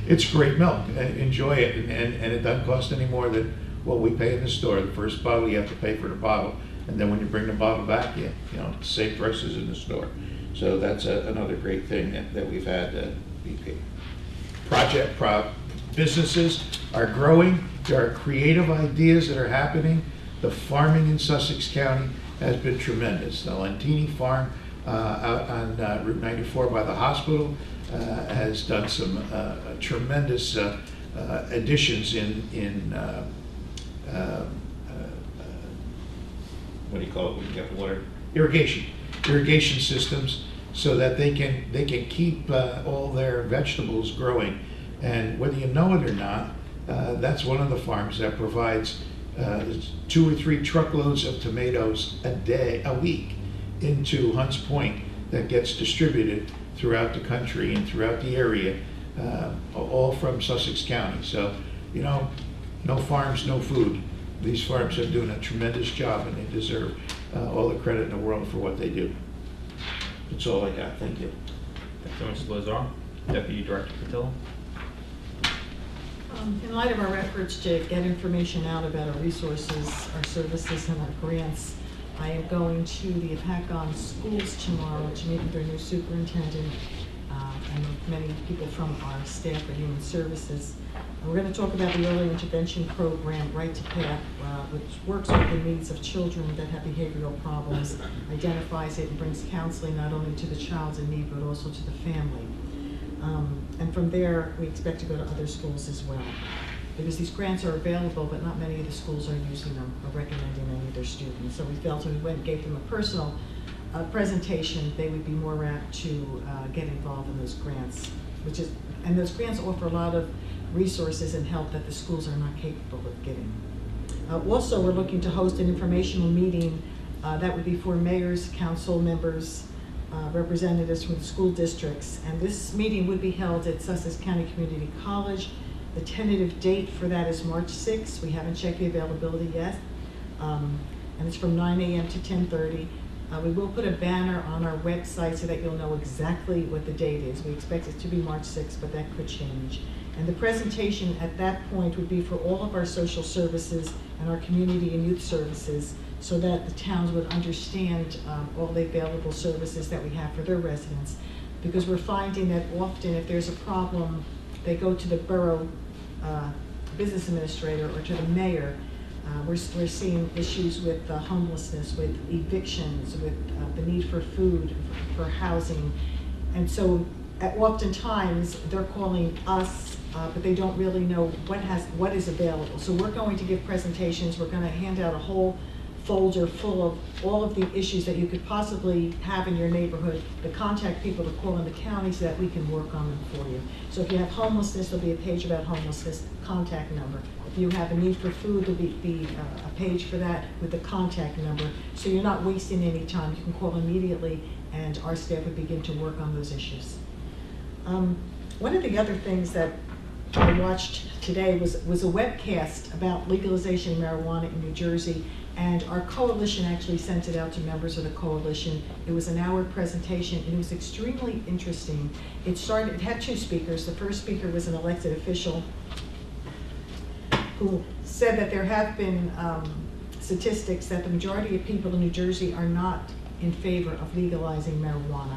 E: it's great milk. Enjoy it, and it doesn't cost any more than what we pay in the store. The first bottle, you have to pay for the bottle, and then when you bring the bottle back, you know, same prices in the store. So that's another great thing that we've had at BP. Businesses are growing. There are creative ideas that are happening. The farming in Sussex County has been tremendous. The Lentini farm out on Route 94 by the hospital has done some tremendous additions in what do you call it when you get water? Irrigation systems, so that they can keep all their vegetables growing. And whether you know it or not, that's one of the farms that provides 2 or 3 truckloads of tomatoes a week into Hunts Point that gets distributed throughout the country and throughout the area, all from Sussex County. So, you know, no farms, no food. These farms are doing a tremendous job, and they deserve all the credit in the world for what they do. That's all I got. Thank you.
A: Thanks so much, Mr. Lazar. Deputy Director Patillo.
D: In light of our efforts to get information out about our resources, our services, and our grants, I am going to the Apacon schools tomorrow to meet with their new superintendent and with many people from our staff at Human Services. We're going to talk about the early intervention program, Right to Path, which works with the needs of children that have behavioral problems, identifies it, and brings counseling not only to the child in need, but also to the family. And from there, we expect to go to other schools as well. Because these grants are available, but not many of the schools are using them or recommending any of their students. So we felt when we went and gave them a personal presentation, they would be more apt to get involved in those grants. And those grants offer a lot of resources and help that the schools are not capable of giving. Also, we're looking to host an informational meeting that would be for mayors, council members, representatives from the school districts, and this meeting would be held at Sussex County Community College. The tentative date for that is March 6th. We haven't checked the availability yet, and it's from 9 a.m. to 10:30. We will put a banner on our website so that you'll know exactly what the date is. We expect it to be March 6th, but that could change. And the presentation at that point would be for all of our social services and our community and youth services, so that the towns would understand all the available services that we have for their residents. Because we're finding that often if there's a problem, they go to the borough business administrator or to the mayor. We're seeing issues with homelessness, with evictions, with the need for food, for housing. And so oftentimes they're calling us, but they don't really know what is available. So we're going to give presentations. We're going to hand out a whole folder full of all of the issues that you could possibly have in your neighborhood, the contact people to call in the county so that we can work on them for you. So if you have homelessness, there'll be a page about homelessness, contact number. If you have a need for food, there'll be a page for that with the contact number. So you're not wasting any time. You can call immediately and our staff would begin to work on those issues. One of the other things that I watched today was a webcast about legalization of marijuana in New Jersey. And our coalition actually sent it out to members of the coalition. It was an hour presentation, and it was extremely interesting. It had 2 speakers. The first speaker was an elected official who said that there have been statistics that the majority of people in New Jersey are not in favor of legalizing marijuana.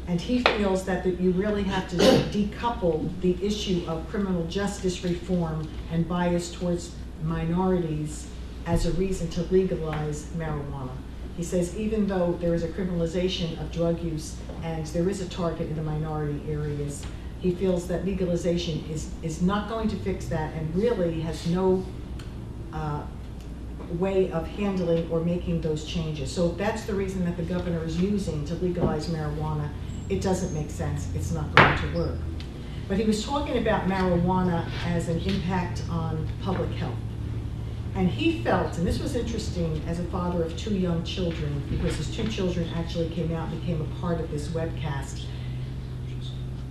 D: And he feels that you really have to decouple the issue of criminal justice reform and bias towards minorities as a reason to legalize marijuana. He says even though there is a criminalization of drug use and there is a target in the minority areas, he feels that legalization is not going to fix that and really has no way of handling or making those changes. So if that's the reason that the governor is using to legalize marijuana, it doesn't make sense. It's not going to work. But he was talking about marijuana as an impact on public health. And he felt, and this was interesting as a father of 2 young children, because his 2 children actually came out and became a part of this webcast.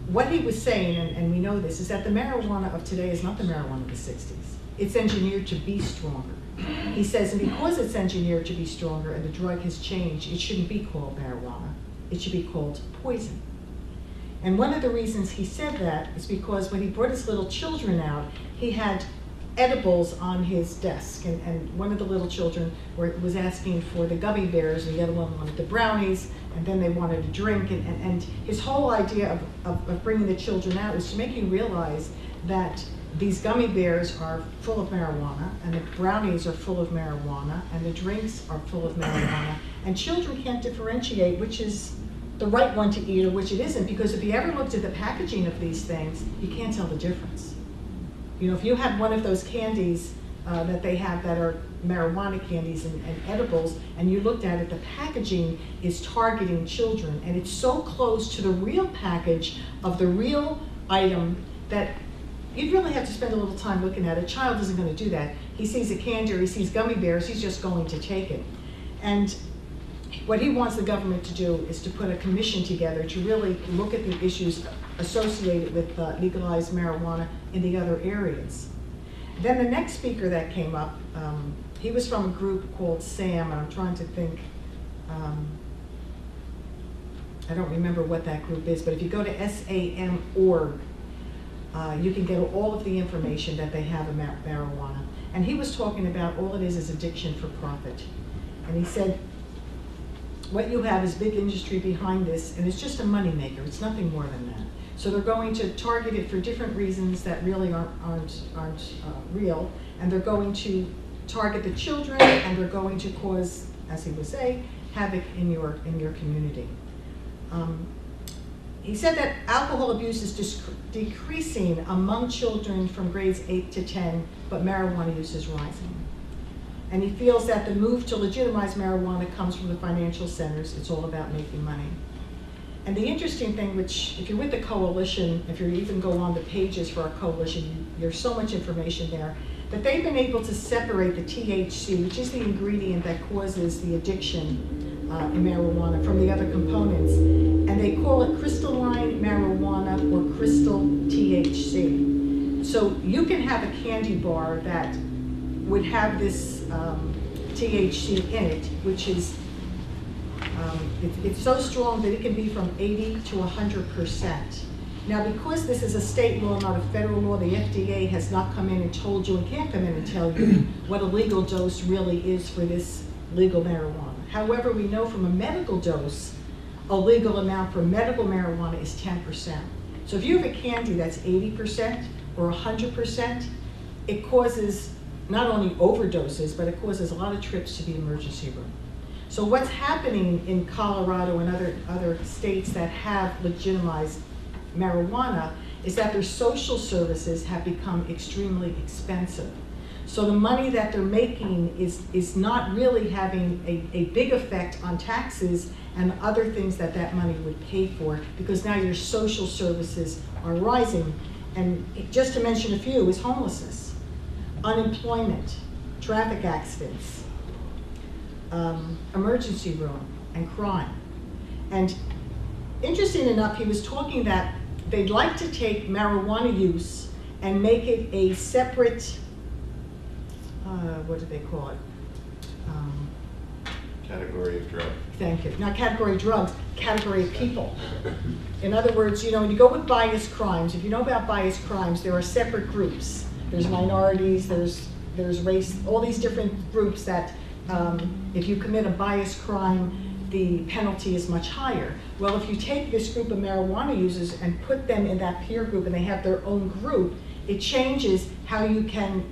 D: What he was saying, and we know this, is that the marijuana of today is not the marijuana of the 60s. It's engineered to be stronger. He says, and because it's engineered to be stronger and the drug has changed, it shouldn't be called marijuana. It should be called poison. And one of the reasons he said that is because when he brought his little children out, he had edibles on his desk, and one of the little children was asking for the gummy bears, and the other one wanted the brownies, and then they wanted a drink, and his whole idea of bringing the children out was to make you realize that these gummy bears are full of marijuana, and the brownies are full of marijuana, and the drinks are full of marijuana, and children can't differentiate which is the right one to eat or which it isn't, because if you ever looked at the packaging of these things, you can't tell the difference. You know, if you had one of those candies that they have that are marijuana candies and edibles, and you looked at it, the packaging is targeting children, and it's so close to the real package of the real item that you'd really have to spend a little time looking at it. A child isn't going to do that. He sees a candy or he sees gummy bears, he's just going to take it. And what he wants the government to do is to put a commission together to really look at the issues associated with legalized marijuana in the other areas. Then the next speaker that came up, he was from a group called SAM, and I'm trying to think, I don't remember what that group is, but if you go to SAM.org, you can get all of the information that they have about marijuana. And he was talking about all it is addiction for profit. And he said, what you have is big industry behind this, and it's just a moneymaker. It's nothing more than that. So they're going to target it for different reasons that really aren't real, and they're going to target the children, and they're going to cause, as he would say, havoc in your community. He said that alcohol abuse is decreasing among children from grades 8 to 10, but marijuana use is rising. And he feels that the move to legitimize marijuana comes from the financial centers. It's all about making money. And the interesting thing, which if you're with the coalition, if you even go on the pages for our coalition, there's so much information there, that they've been able to separate the THC, which is the ingredient that causes the addiction in marijuana, from the other components. And they call it crystalline marijuana or crystal THC. So you can have a candy bar that would have this THC in it, which is, it's so strong that it can be from 80 to 100%. Now, because this is a state law, not a federal law, the FDA has not come in and told you, and can't come in and tell you what a legal dose really is for this legal marijuana. However, we know from a medical dose, a legal amount for medical marijuana is 10%. So if you have a candy that's 80% or 100%, it causes not only overdoses, but it causes a lot of trips to the emergency room. So what's happening in Colorado and other states that have legitimized marijuana is that their social services have become extremely expensive. So the money that they're making is not really having a big effect on taxes and other things that money would pay for, because now your social services are rising. And just to mention a few is homelessness, unemployment, traffic accidents, emergency room, and crime. And interesting enough, he was talking that they'd like to take marijuana use and make it a separate, what do they call it?
E: Category of drug.
D: Thank you. Not category of drugs, category of people. In other words, you know, when you go with biased crimes, if you know about biased crimes, there are separate groups. There's minorities, there's race, all these different groups that if you commit a biased crime, the penalty is much higher. Well, if you take this group of marijuana users and put them in that peer group and they have their own group, it changes how you can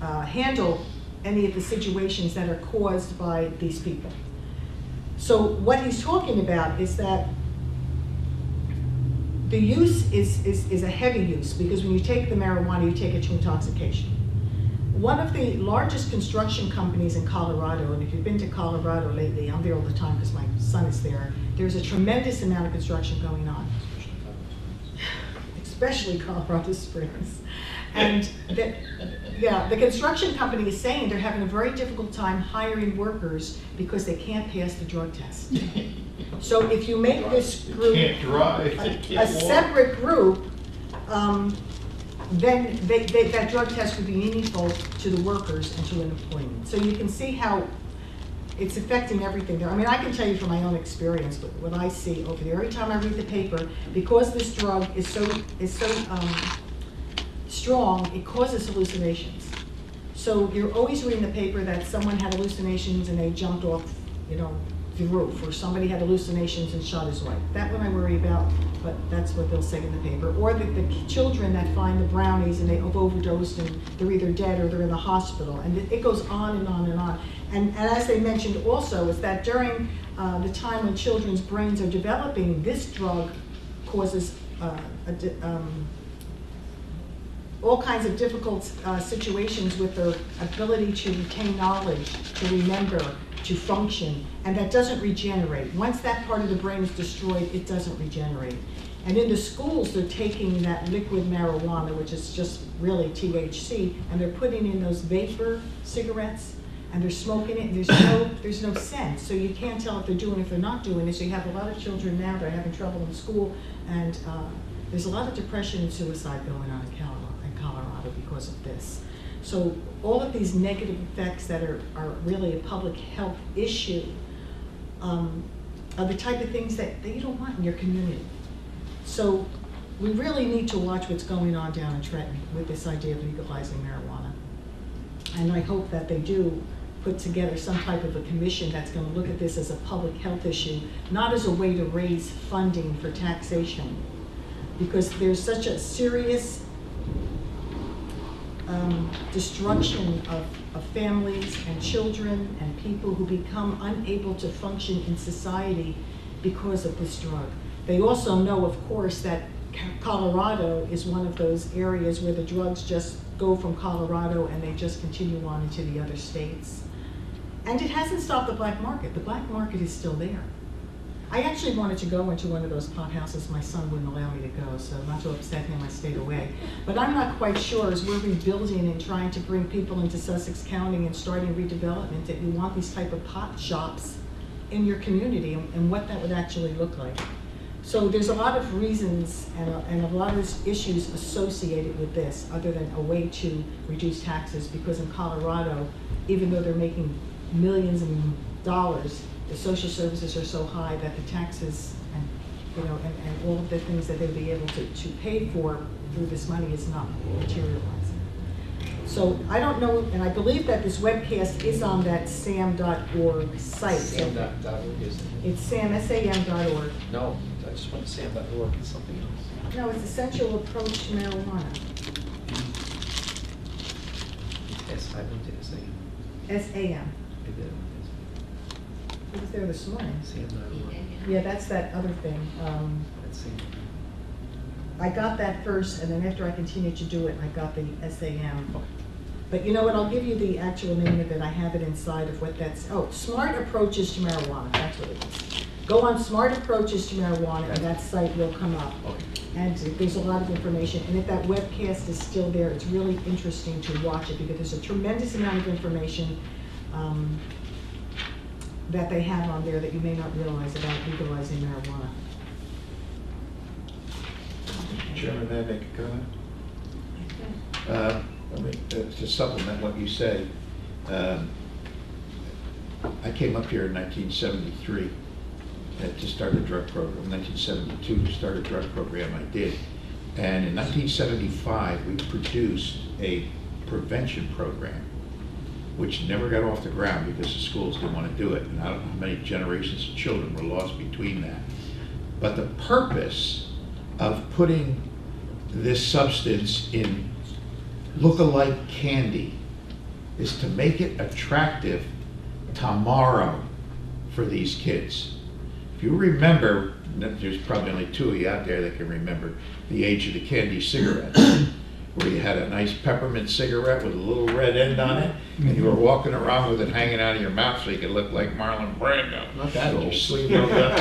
D: handle any of the situations that are caused by these people. So what he's talking about is that the use is a heavy use, because when you take the marijuana, you take it to intoxication. One of the largest construction companies in Colorado, and if you've been to Colorado lately, I'm there all the time because my son is there, there's a tremendous amount of construction going on, especially Colorado Springs. And the construction company is saying they're having a very difficult time hiring workers because they can't pass the drug test. So if you make this group a separate group, then that drug test would be meaningful to the workers and to employment. So you can see how it's affecting everything there. I mean, I can tell you from my own experience, but what I see over there, every time I read the paper, because this drug is so strong, it causes hallucinations. So you're always reading the paper that someone had hallucinations and they jumped off, you know, the roof, or somebody had hallucinations and shot his wife. That one I worry about, but that's what they'll say in the paper. Or the children that find the brownies and they have overdosed and they're either dead or they're in the hospital. And it goes on and on and on. And as they mentioned also, is that during the time when children's brains are developing, this drug causes all kinds of difficult situations with their ability to retain knowledge, to remember, to function, and that doesn't regenerate. Once that part of the brain is destroyed, it doesn't regenerate. And in the schools, they're taking that liquid marijuana, which is just really THC, and they're putting in those vapor cigarettes, and they're smoking it, and there's no sense. So you can't tell if they're doing it, if they're not doing it. So you have a lot of children now that are having trouble in school, and there's a lot of depression and suicide going on in Colorado because of this. So all of these negative effects that are really a public health issue are the type of things that you don't want in your community. So we really need to watch what's going on down in Trenton with this idea of legalizing marijuana. And I hope that they do put together some type of a commission that's going to look at this as a public health issue, not as a way to raise funding for taxation, because there's such a serious destruction of families and children and people who become unable to function in society because of this drug. They also know, of course, that Colorado is one of those areas where the drugs just go from Colorado and they just continue on into the other states. And it hasn't stopped the black market. The black market is still there. I actually wanted to go into one of those pot houses. My son wouldn't allow me to go, so not to upset him, I stayed away. But I'm not quite sure, as we're rebuilding and trying to bring people into Sussex County and starting redevelopment, that you want these type of pot shops in your community and what that would actually look like. So there's a lot of reasons and a lot of issues associated with this, other than a way to reduce taxes, because in Colorado, even though they're making millions of dollars, the social services are so high that the taxes and all of the things that they'll be able to pay for through this money is not materializing. So I don't know, and I believe that this webcast is on that sam.org site.
H: Sam.org, isn't it?
D: It's sam.org.
H: No, I just went to Sam.org, it's something else.
D: No, it's Essential Approach to Marijuana.
H: Yes, I went to SAM.
D: SAM.
H: I did.
D: It was there this morning.
H: Sam.org.
D: Yeah, that's that other thing.
H: That's Sam.
D: I got that first, and then after I continued to do it, I got the SAM.
H: Okay.
D: But you know what, I'll give you the actual name of it. I have it inside of what that's, Smart Approaches to Marijuana, that's what it is. Go on Smart Approaches to Marijuana, and that site will come up.
H: Okay.
D: And there's a lot of information, and if that webcast is still there, it's really interesting to watch it, because there's a tremendous amount of information that they have on there that you may not realize about legalizing marijuana.
E: Chairman, may I make a comment? I mean, to supplement what you say, I came up here in 1973 to start a drug program. 1972 to start a drug program, I did. And in 1975, we produced a prevention program, which never got off the ground because the schools didn't want to do it. And I don't know how many generations of children were lost between that. But the purpose of putting this substance in look-alike candy is to make it attractive tomorrow for these kids. If you remember, there's probably only two of you out there that can remember the age of the candy cigarettes, where you had a nice peppermint cigarette with a little red end on it, and you were walking around with it hanging out of your mouth so you could look like Marlon Brando.
H: Not that
E: With
H: old.
E: your sleeve rolled up.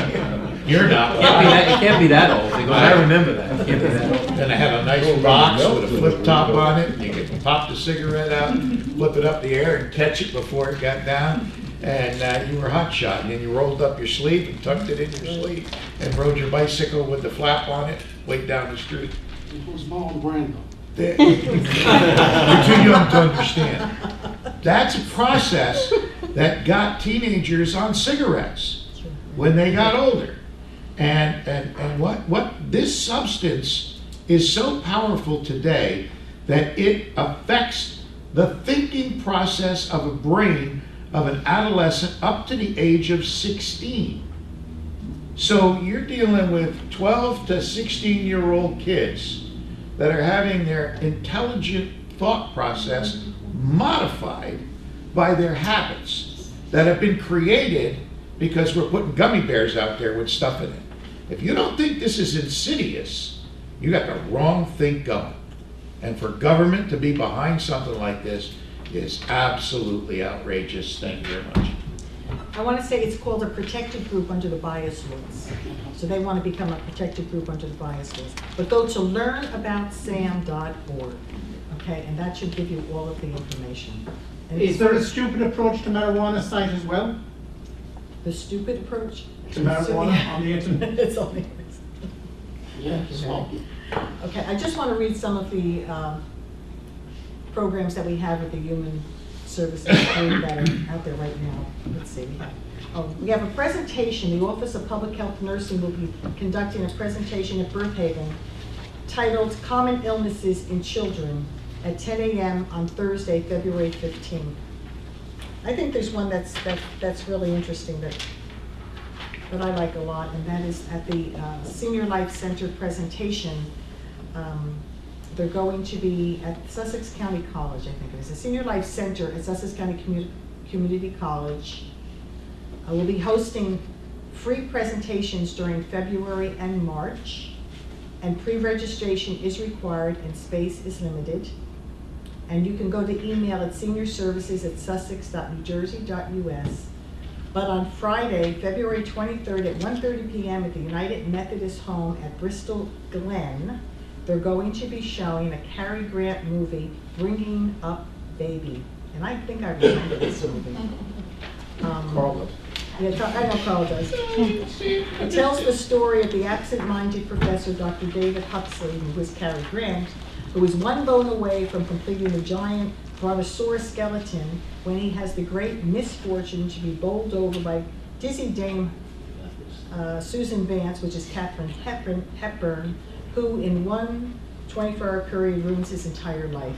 E: You're not.
H: It can't be that old, because I remember that. It can't be that old.
E: Then I had a nice box with a flip top on it, and you could pop the cigarette out, flip it up the air and catch it before it got down, and you were hot shot. And then you rolled up your sleeve and tucked it in your sleeve and rode your bicycle with the flap on it way down the street.
I: It was Marlon Brando.
E: You're too young to understand. That's a process that got teenagers on cigarettes when they got older. And what this substance is so powerful today that it affects the thinking process of a brain of an adolescent up to the age of 16. So you're dealing with 12 to 16-year-old kids that are having their intelligent thought process modified by their habits that have been created because we're putting gummy bears out there with stuff in it. If you don't think this is insidious, you got the wrong thing going. And for government to be behind something like this is absolutely outrageous. Thank you very much.
D: I want to say it's called a protected group under the bias laws. So they want to become a protected group under the bias laws. But go to learnaboutsam.org, okay, and that should give you all of the information. And
J: Is there a stupid approach to marijuana site as well?
D: the stupid approach
J: To marijuana on the internet?
D: It's on the internet.
J: Yeah,
D: Thank you,
J: small.
D: Maggie. Okay, I just want to read some of the programs that we have with the Human Services group that are out there right now. Let's see, we have a presentation. The Office of Public Health Nursing will be conducting a presentation at Brookhaven titled Common Illnesses in Children at 10 a.m. on Thursday, February 15th. I think there's one that's really interesting that I like a lot, and that is at the Senior Life Center presentation. They're going to be at Sussex County College, I think it is. The Senior Life Center at Sussex County Community College will be hosting free presentations during February and March, and pre-registration is required and space is limited. And you can go to email at seniorservices@sussex.newjersey.us. But on Friday, February 23rd at 1:30 p.m. at the United Methodist Home at Bristol Glen, they're going to be showing a Cary Grant movie, Bringing Up Baby. And I think I remember this movie.
J: Carl does.
D: Yeah, I know Carl does. It tells the story of the absent-minded professor, Dr. David Huxley, who was Cary Grant, who is one bone away from completing the giant brontosaurus skeleton when he has the great misfortune to be bowled over by dizzy Dame Susan Vance, which is Katharine Hepburn, who in one 24-hour period ruins his entire life.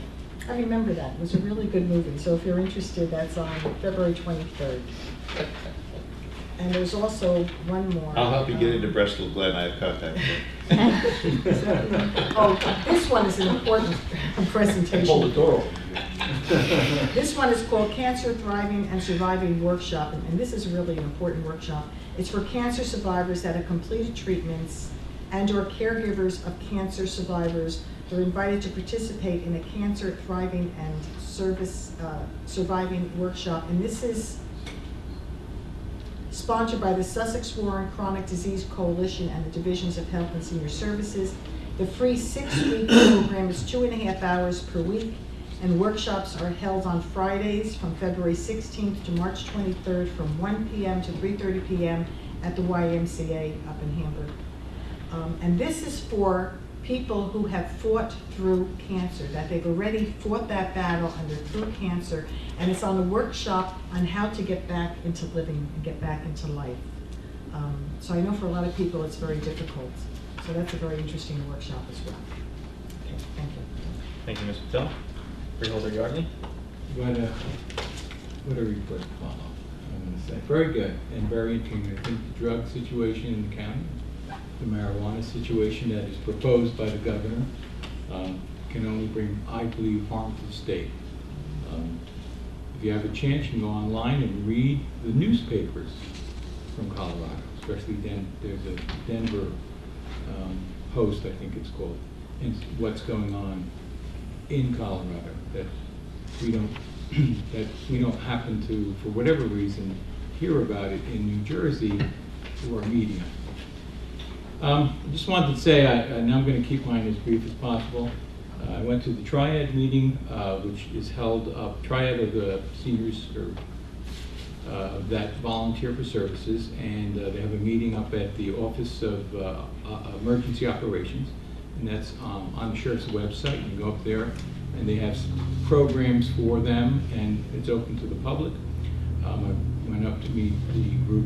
D: I remember that. It was a really good movie. So if you're interested, that's on February 23rd. And there's also one more.
E: I'll help you get into Bristol Glen. I have contact.
D: Oh, this one is an important presentation.
H: Hold the door open.
D: This one is called Cancer Thriving and Surviving Workshop, and this is really an important workshop. It's for cancer survivors that have completed treatments and or caregivers of cancer survivors. They're invited to participate in a Cancer Thriving and Surviving Workshop, and this is sponsored by the Sussex War and Chronic Disease Coalition and the Divisions of Health and Senior Services. The free 6-week program is 2.5 hours per week, and workshops are held on Fridays from February 16th to March 23rd from 1 p.m. to 3:30 p.m. at the YMCA up in Hamburg. And this is for people who have fought through cancer, that they've already fought that battle and they're through cancer, and it's on a workshop on how to get back into living and get back into life. So I know for a lot of people it's very difficult. So that's a very interesting workshop as well. Okay, thank you.
A: Thank you, Ms. Patel. Freeholder Yardley?
B: What a report, Paul. I'm going to say, very good and very interesting. I think the drug situation in the county, the marijuana situation that is proposed by the governor, can only bring, I believe, harm to the state. If you have a chance, you can go online and read the newspapers from Colorado, especially there's a Denver Post, I think it's called, and what's going on in Colorado that we don't happen to, for whatever reason, hear about it in New Jersey through our media. I just wanted to say, and I'm going to keep mine as brief as possible. I went to the Triad meeting, which is held up, Triad of the seniors that volunteer for services, and they have a meeting up at the Office of Emergency Operations, and that's on the sheriff's website. You can go up there, and they have programs for them, and it's open to the public. I went up to meet the group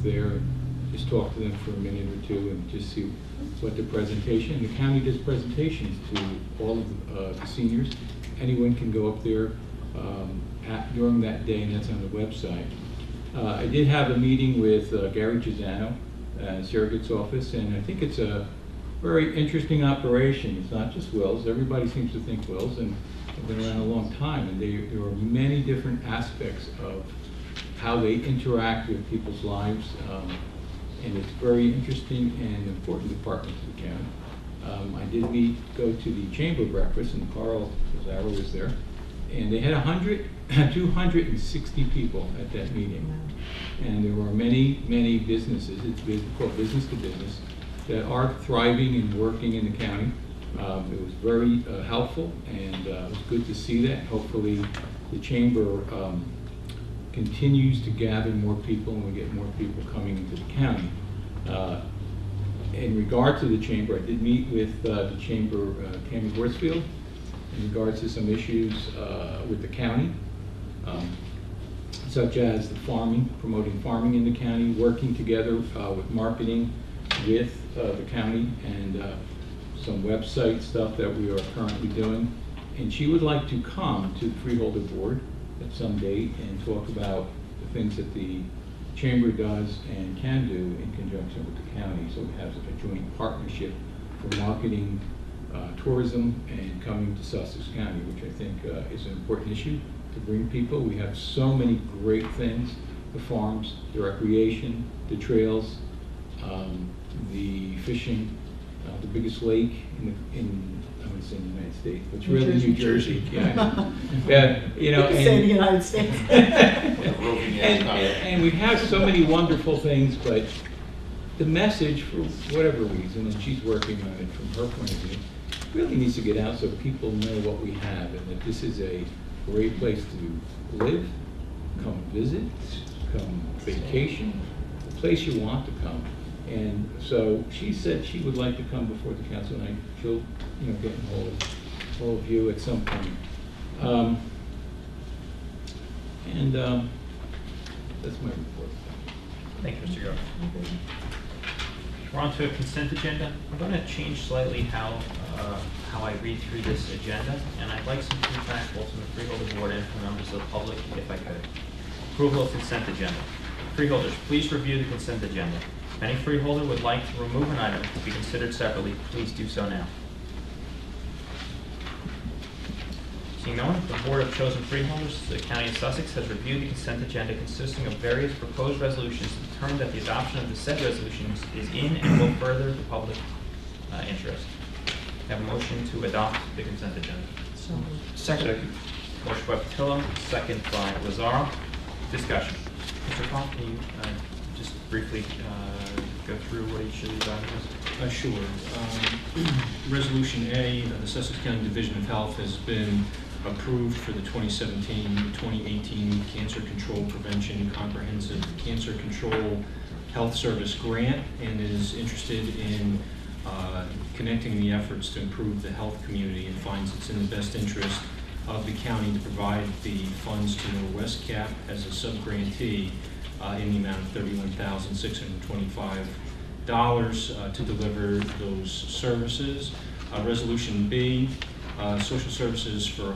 B: there, just talk to them for a minute or two, and just see what the presentation. The county does presentations to all of the seniors. Anyone can go up there during that day, and that's on the website. I did have a meeting with Gary Gisano, Surrogate's office, and I think it's a very interesting operation. It's not just wills. Everybody seems to think wills, and they've been around a long time, and there are many different aspects of how they interact with people's lives, and it's a very interesting and important department to the county. I did go to the chamber breakfast, and Carl Lazaro was there, and they had 260 people at that meeting. And there were many, many businesses, it's called business to business, that are thriving and working in the county. It was very helpful, and it was good to see that. Hopefully the chamber continues to gather more people, and we get more people coming into the county. In regard to the chamber, I did meet with the chamber, Tammy Horsfield, in regards to some issues with the county, such as the farming, promoting farming in the county, working together with marketing with the county, and some website stuff that we are currently doing. And she would like to come to the Freeholder Board at some date and talk about the things that the chamber does and can do in conjunction with the county. So we have a joint partnership for marketing tourism and coming to Sussex County, which I think is an important issue to bring people. We have so many great things: the farms, the recreation, the trails, the fishing, the biggest lake in I would say in the United States, but it's really New Jersey. Yeah, yeah, you know.
D: You say the United States.
B: and we have so many wonderful things, but the message, for whatever reason, and she's working on it from her point of view, really needs to get out so people know what we have, and that this is a great place to live, come visit, come vacation, a place you want to come. And so she said she would like to come before the council, and she'll, get in hold of you at some point. That's my report.
A: Thank you, Mr. York. We're on to a consent agenda. I'm going to change slightly how I read through this agenda, and I'd like some feedback both from the Freeholder Board and from members of the public, if I could. Approval of consent agenda. Freeholders, please review the consent agenda. If any freeholder would like to remove an item to be considered separately, please do so now. Seeing no one, the Board of Chosen Freeholders of the County of Sussex has reviewed the consent agenda consisting of various proposed resolutions to determine that the adoption of the said resolutions is in and will further the public interest. Have a motion to adopt the consent agenda.
D: So,
H: Second.
A: Motion by Patillo, second by Lazaro. Discussion. Mr. Paul, can you just briefly go through what each of these items is?
L: Sure. Resolution A, the Sussex County Division of Health has been approved for the 2017-2018 Cancer Control Prevention Comprehensive Cancer Control Health Service Grant, and is interested in connecting the efforts to improve the health community, and finds it's in the best interest of the county to provide the funds to Northwest Cap as a sub-grantee in the amount of $31,625 to deliver those services. Resolution B, social services for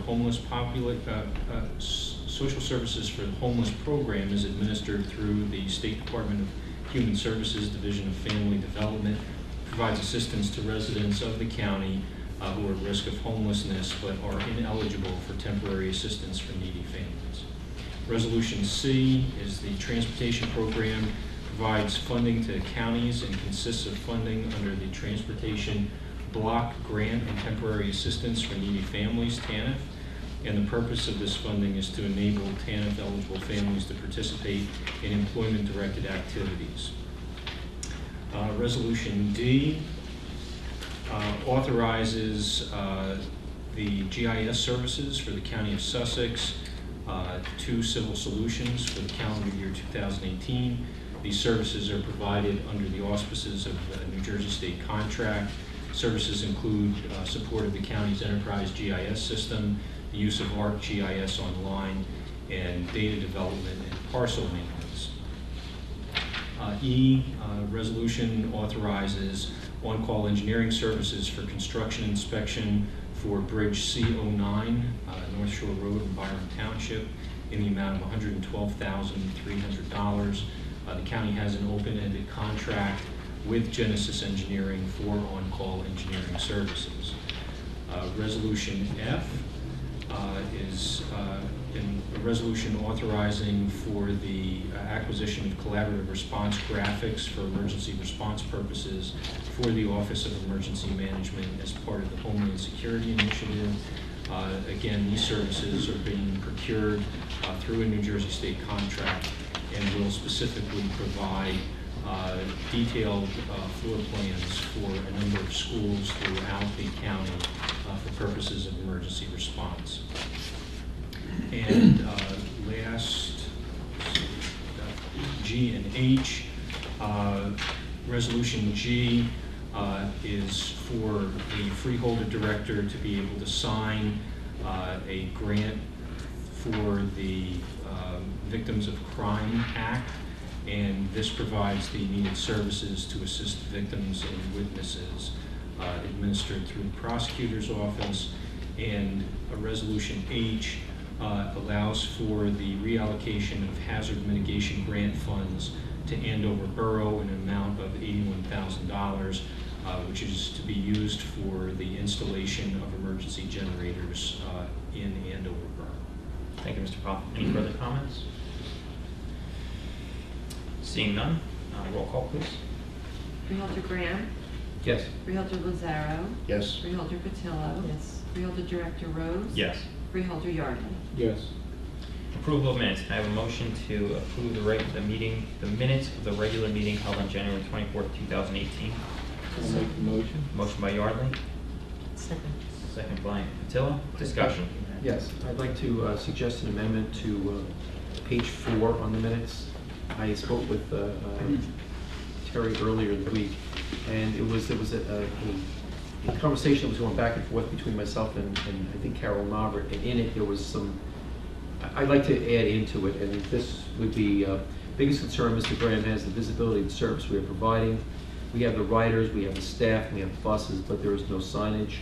L: social services for the homeless program is administered through the State Department of Human Services Division of Family Development. Provides assistance to residents of the county who are at risk of homelessness but are ineligible for temporary assistance for needy families. Resolution C is the transportation program. Provides funding to counties and consists of funding under the Transportation Block Grant and Temporary Assistance for Needy Families, TANF. And the purpose of this funding is to enable TANF eligible families to participate in employment-directed activities. Resolution D authorizes the GIS services for the County of Sussex to Civil Solutions for the calendar year 2018. These services are provided under the auspices of the New Jersey State contract. Services include support of the county's enterprise GIS system, the use of ArcGIS online, and data development and parcel maintenance. Resolution authorizes on-call engineering services for construction inspection for Bridge C09, North Shore Road in Byron Township, in the amount of $112,300. The county has an open-ended contract with Genesis Engineering for on-call engineering services. Resolution F is a resolution authorizing for the acquisition of collaborative response graphics for emergency response purposes for the Office of Emergency Management as part of the Homeland Security Initiative. Again, these services are being procured through a New Jersey state contract and will specifically provide detailed floor plans for a number of schools throughout the county for purposes of emergency response. And last, G and H. Resolution G is for the freeholder director to be able to sign a grant for the Victims of Crime Act, and this provides the needed services to assist victims and witnesses administered through the prosecutor's office. And Resolution H allows for the reallocation of hazard mitigation grant funds to Andover Borough in an amount of $81,000, which is to be used for the installation of emergency generators in Andover Borough.
A: Thank you, Mr. Pop. Any further comments? Seeing none, roll call, please.
C: Freeholder Graham,
H: Yes.
C: Freeholder Lazaro,
E: Yes.
C: Freeholder Patillo,
D: Yes.
C: Freeholder Director Rose.
A: Yes.
C: Freeholder Yardley.
B: Yes.
A: Approval of minutes. Can I have a motion to approve the minutes of the regular meeting held on January 24th, 2018?
B: I'll make the motion.
A: Motion by Yardley,
D: Second.
A: second by Patillo. Discussion.
H: Yes, I'd like to suggest an amendment to page 4 on the minutes. I spoke with Terry earlier in the week, and there was a conversation that was going back and forth between myself and I think Carol Margaret, and in it there was some, I'd like to add into it, and this would be, biggest concern Mr. Graham has, the visibility of the service we are providing. We have the riders, we have the staff, we have the buses, but there is no signage.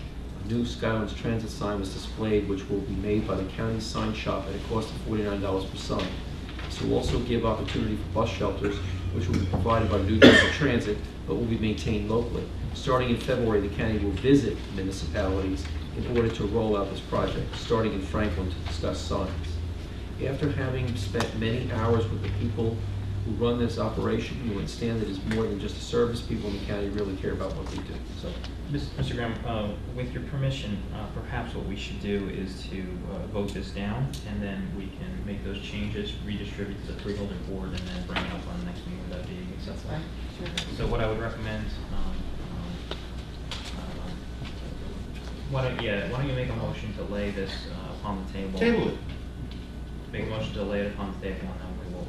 H: A new Skylands Transit sign was displayed, which will be made by the county sign shop at a cost of $49 per sign. This will also give opportunity for bus shelters, which will be provided by New Jersey Transit, but will be maintained locally. Starting in February, the county will visit municipalities in order to roll out this project, starting in Franklin to discuss signs. After having spent many hours with the people who run this operation, you understand that it's more than just a service. People in the county really care about what we do. So,
A: Mr. Graham, with your permission, perhaps what we should do is to vote this down, and then we can make those changes, redistribute to the freeholder board, and then bring it up on the next meeting. Would that be acceptable?
C: Sure.
A: So what I would recommend, why don't you make a motion to lay this upon the table?
E: Table it.
A: Make a motion to lay it upon the table, and then we will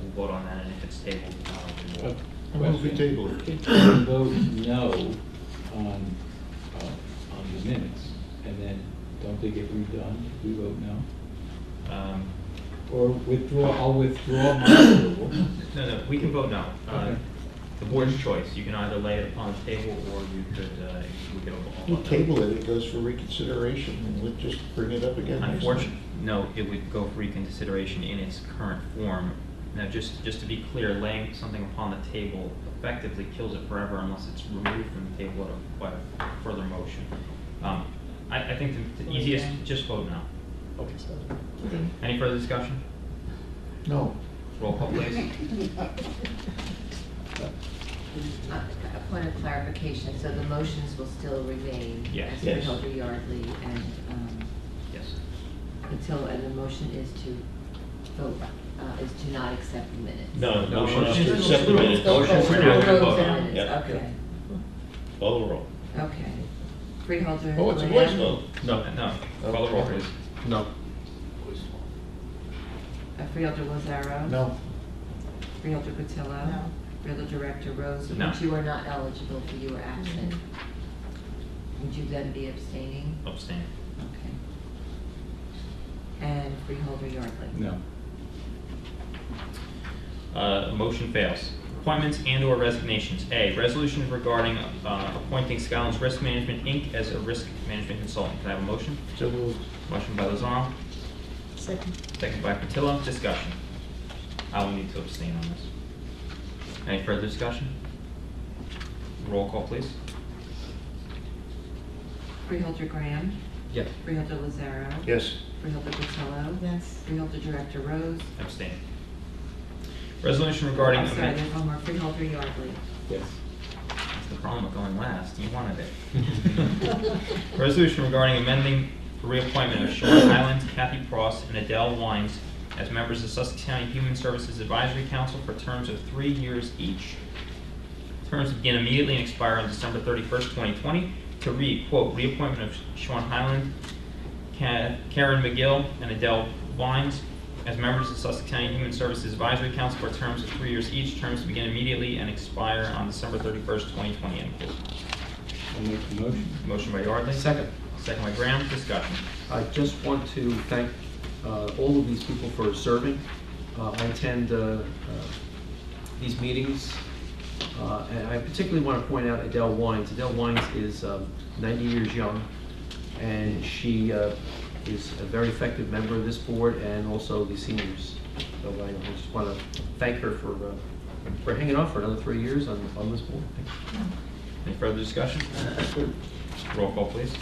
A: we'll vote on that, and if it's tabled, we will.
E: I move we table it.
B: Can we vote no on the minutes, and then don't they get redone if we vote no? Or withdraw, I'll withdraw my approval.
A: No, we can vote no.
B: Okay.
A: The board's choice. You can either lay it upon the table, or you could, we could
E: We
A: all.
E: table it, it goes for reconsideration, and we'll just bring it up again next time.
A: Unfortunately, no, it would go for reconsideration in its current form. Now, just to be clear, laying something upon the table effectively kills it forever unless it's removed from the table by a further motion. I think the easiest, just vote no.
E: Okay.
A: Any further discussion?
E: No.
A: Roll call, please.
C: A point of clarification, so the motions will still remain
A: Yes.
C: as
E: Yes.
C: Freeholder Yardley and
A: Yes.
C: until, and the motion is to vote, is to not accept the minutes.
E: No,
A: No,
E: motion is
A: motion
E: to
A: is
E: accept the minutes.
A: Motion
C: Oh,
A: for
C: we're
A: now,
C: gonna
A: we
C: vote
A: vote
C: the
A: on.
C: minutes.
E: Yeah.
C: Okay,
E: Call the roll.
C: okay. Freeholder
E: Oh, it's a
C: Graham,
E: voice vote.
A: No. Call the roll, please.
H: no.
C: Freeholder Lazaro.
E: No.
C: Freeholder Patillo.
D: No.
C: Freeholder Director Rose.
A: No.
C: Which you are not eligible for, you are absent. Would you then be abstaining?
A: Abstain.
C: Okay. And Freeholder Yardley.
B: No.
A: Motion fails. Appointments and/or resignations. A, resolution regarding appointing Skylands Risk Management, Inc. as a risk management consultant. Can I have a motion?
E: So moved.
A: Motion by Lozano,
D: Second.
A: second by Patillo. Discussion. I will need to abstain on this. Any further discussion? Roll call, please.
C: Freeholder Graham,
H: Yes.
C: Freeholder Lazaro.
E: Yes.
C: Freeholder Cotillo.
D: Yes.
C: Freeholder Director Rose.
A: Abstain. Resolution regarding.
C: I'm sorry, there's one more. Freeholder Yardley.
B: Yes.
A: That's the problem with going last. You wanted it. Resolution regarding amending the reappointment of Sean Highland, Kathy Pross, and Adele Wines as members of Sussex County Human Services Advisory Council for terms of 3 years each. Terms begin immediately and expire on December 31st, 2020. To read, quote, reappointment of Sean Highland, Karen McGill, and Adele Wines as members of Sussex County Human Services Advisory Council for terms of 3 years each. Terms begin immediately and expire on December 31st, 2020. End quote.
B: I'll make the motion.
A: Motion by Yardley.
H: Second.
A: Second by Graham. Discussion.
H: I just want to thank all of these people for serving. I attend these meetings, and I particularly want to point out Adele Wines. Adele Wines is 90 years young, and she is a very effective member of this board and also the seniors. So I just want to thank her for hanging on for another 3 years on this board. Thank you.
A: Any further discussion? Roll call, please.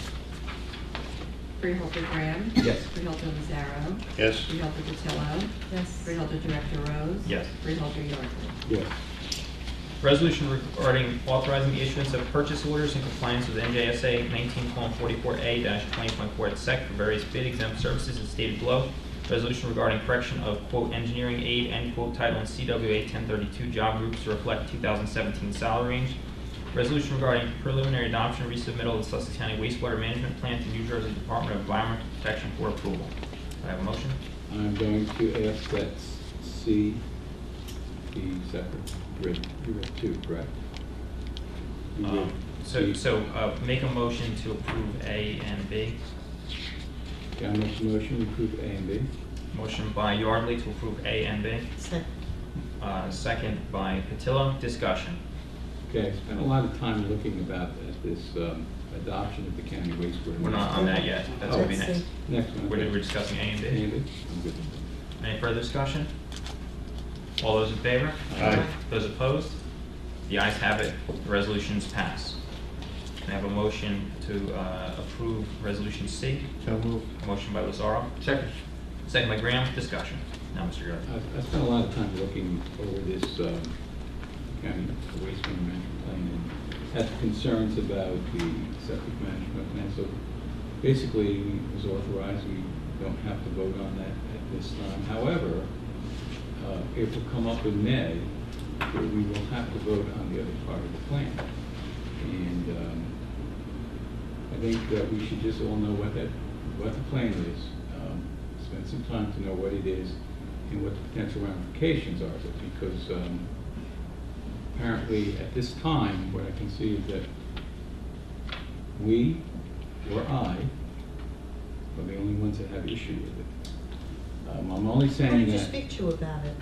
C: Freeholder Graham.
H: Yes.
C: Freeholder Lazaro.
E: Yes.
C: Freeholder Cotillo.
D: Yes.
C: Freeholder Director Rose.
A: Yes.
C: Freeholder Yardley.
B: Yes.
A: Resolution regarding authorizing the issuance of purchase orders in compliance with NJSA 19:44A-20.4 et sec for various bid exempt services as stated below. Resolution regarding correction of quote engineering aid end quote title in CWA 1032 job groups to reflect 2017 salary range. Resolution regarding preliminary adoption resubmittal of the Sussex County wastewater management plan to New Jersey Department of Environmental Protection for approval. Do I have a motion?
B: I'm going to ask that C be separate. You read two, correct? You read C.
A: So make a motion to approve A and B.
B: Okay, I'll make the motion to approve A and B.
A: Motion by Yardley to approve A and B.
D: Second.
A: Second by Cotillo. Discussion.
B: Okay, I spent a lot of time looking at this adoption of the county wastewater.
A: We're not on that yet. That's going to be
D: Let's
A: next.
D: see.
B: Next one.
A: We're discussing A and
B: A
A: B.
B: and B. I'm good.
A: Any further discussion? All those in favor?
E: Aye.
A: Those opposed? The ayes have it. The resolutions pass. Can I have a motion to approve Resolution C?
E: So moved.
A: Motion by Lazaro.
H: Second.
A: Second by Graham. Discussion. Now, Mr. Gardner.
B: I spent a lot of time looking over this county wastewater management plan and had concerns about the septic management plan. So basically, it was authorized. We don't have to vote on that at this time. However, it will come up in May, where we will have to vote on the other part of the plan. And I think that we should just all know what the plan is, spend some time to know what it is and what the potential ramifications are of it, because apparently at this time, what I can see is that we, or I, are the only ones that have issue with it. I'm only
D: Who
B: saying
D: did you
B: that.
D: speak to about it?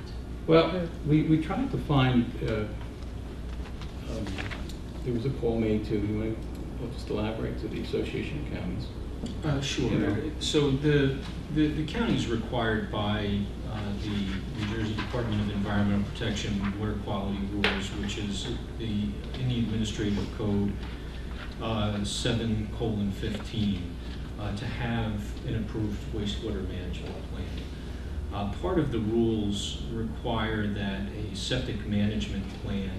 B: Well, we tried to find, there was a call made to, you want to just elaborate, to the Association of Counties.
L: Sure.
B: You know.
L: So the county is required by the New Jersey Department of Environmental Protection Water Quality Rules, which is in the Administrative Code 7:15, to have an approved wastewater management plan. Part of the rules require that a septic management plan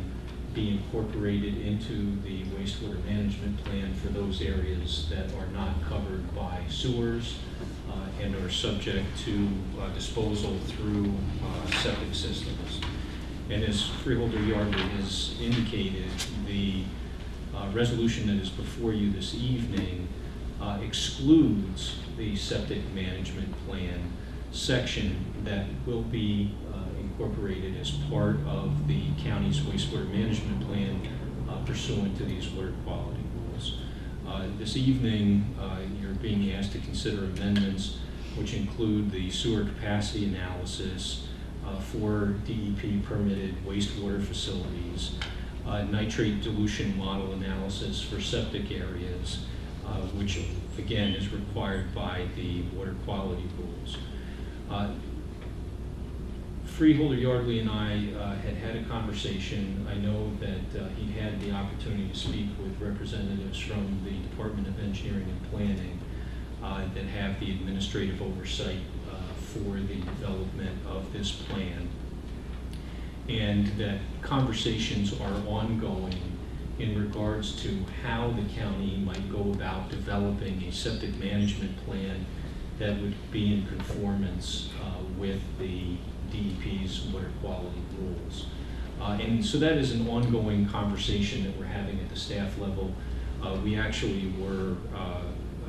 L: be incorporated into the wastewater management plan for those areas that are not covered by sewers and are subject to disposal through septic systems. And as Freeholder Yardley has indicated, the resolution that is before you this evening excludes the septic management plan section that will be incorporated as part of the county's wastewater management plan pursuant to these water quality rules. This evening, you're being asked to consider amendments which include the sewer capacity analysis for DEP permitted wastewater facilities, nitrate dilution model analysis for septic areas, which again is required by the water quality rules. Freeholder Yardley and I had a conversation. I know that he had the opportunity to speak with representatives from the Department of Engineering and Planning. that have the administrative oversight for the development of this plan, and that conversations are ongoing in regards to how the county might go about developing a septic management plan that would be in conformance with the DEP's water quality rules. And so that is an ongoing conversation that we're having at the staff level. We actually were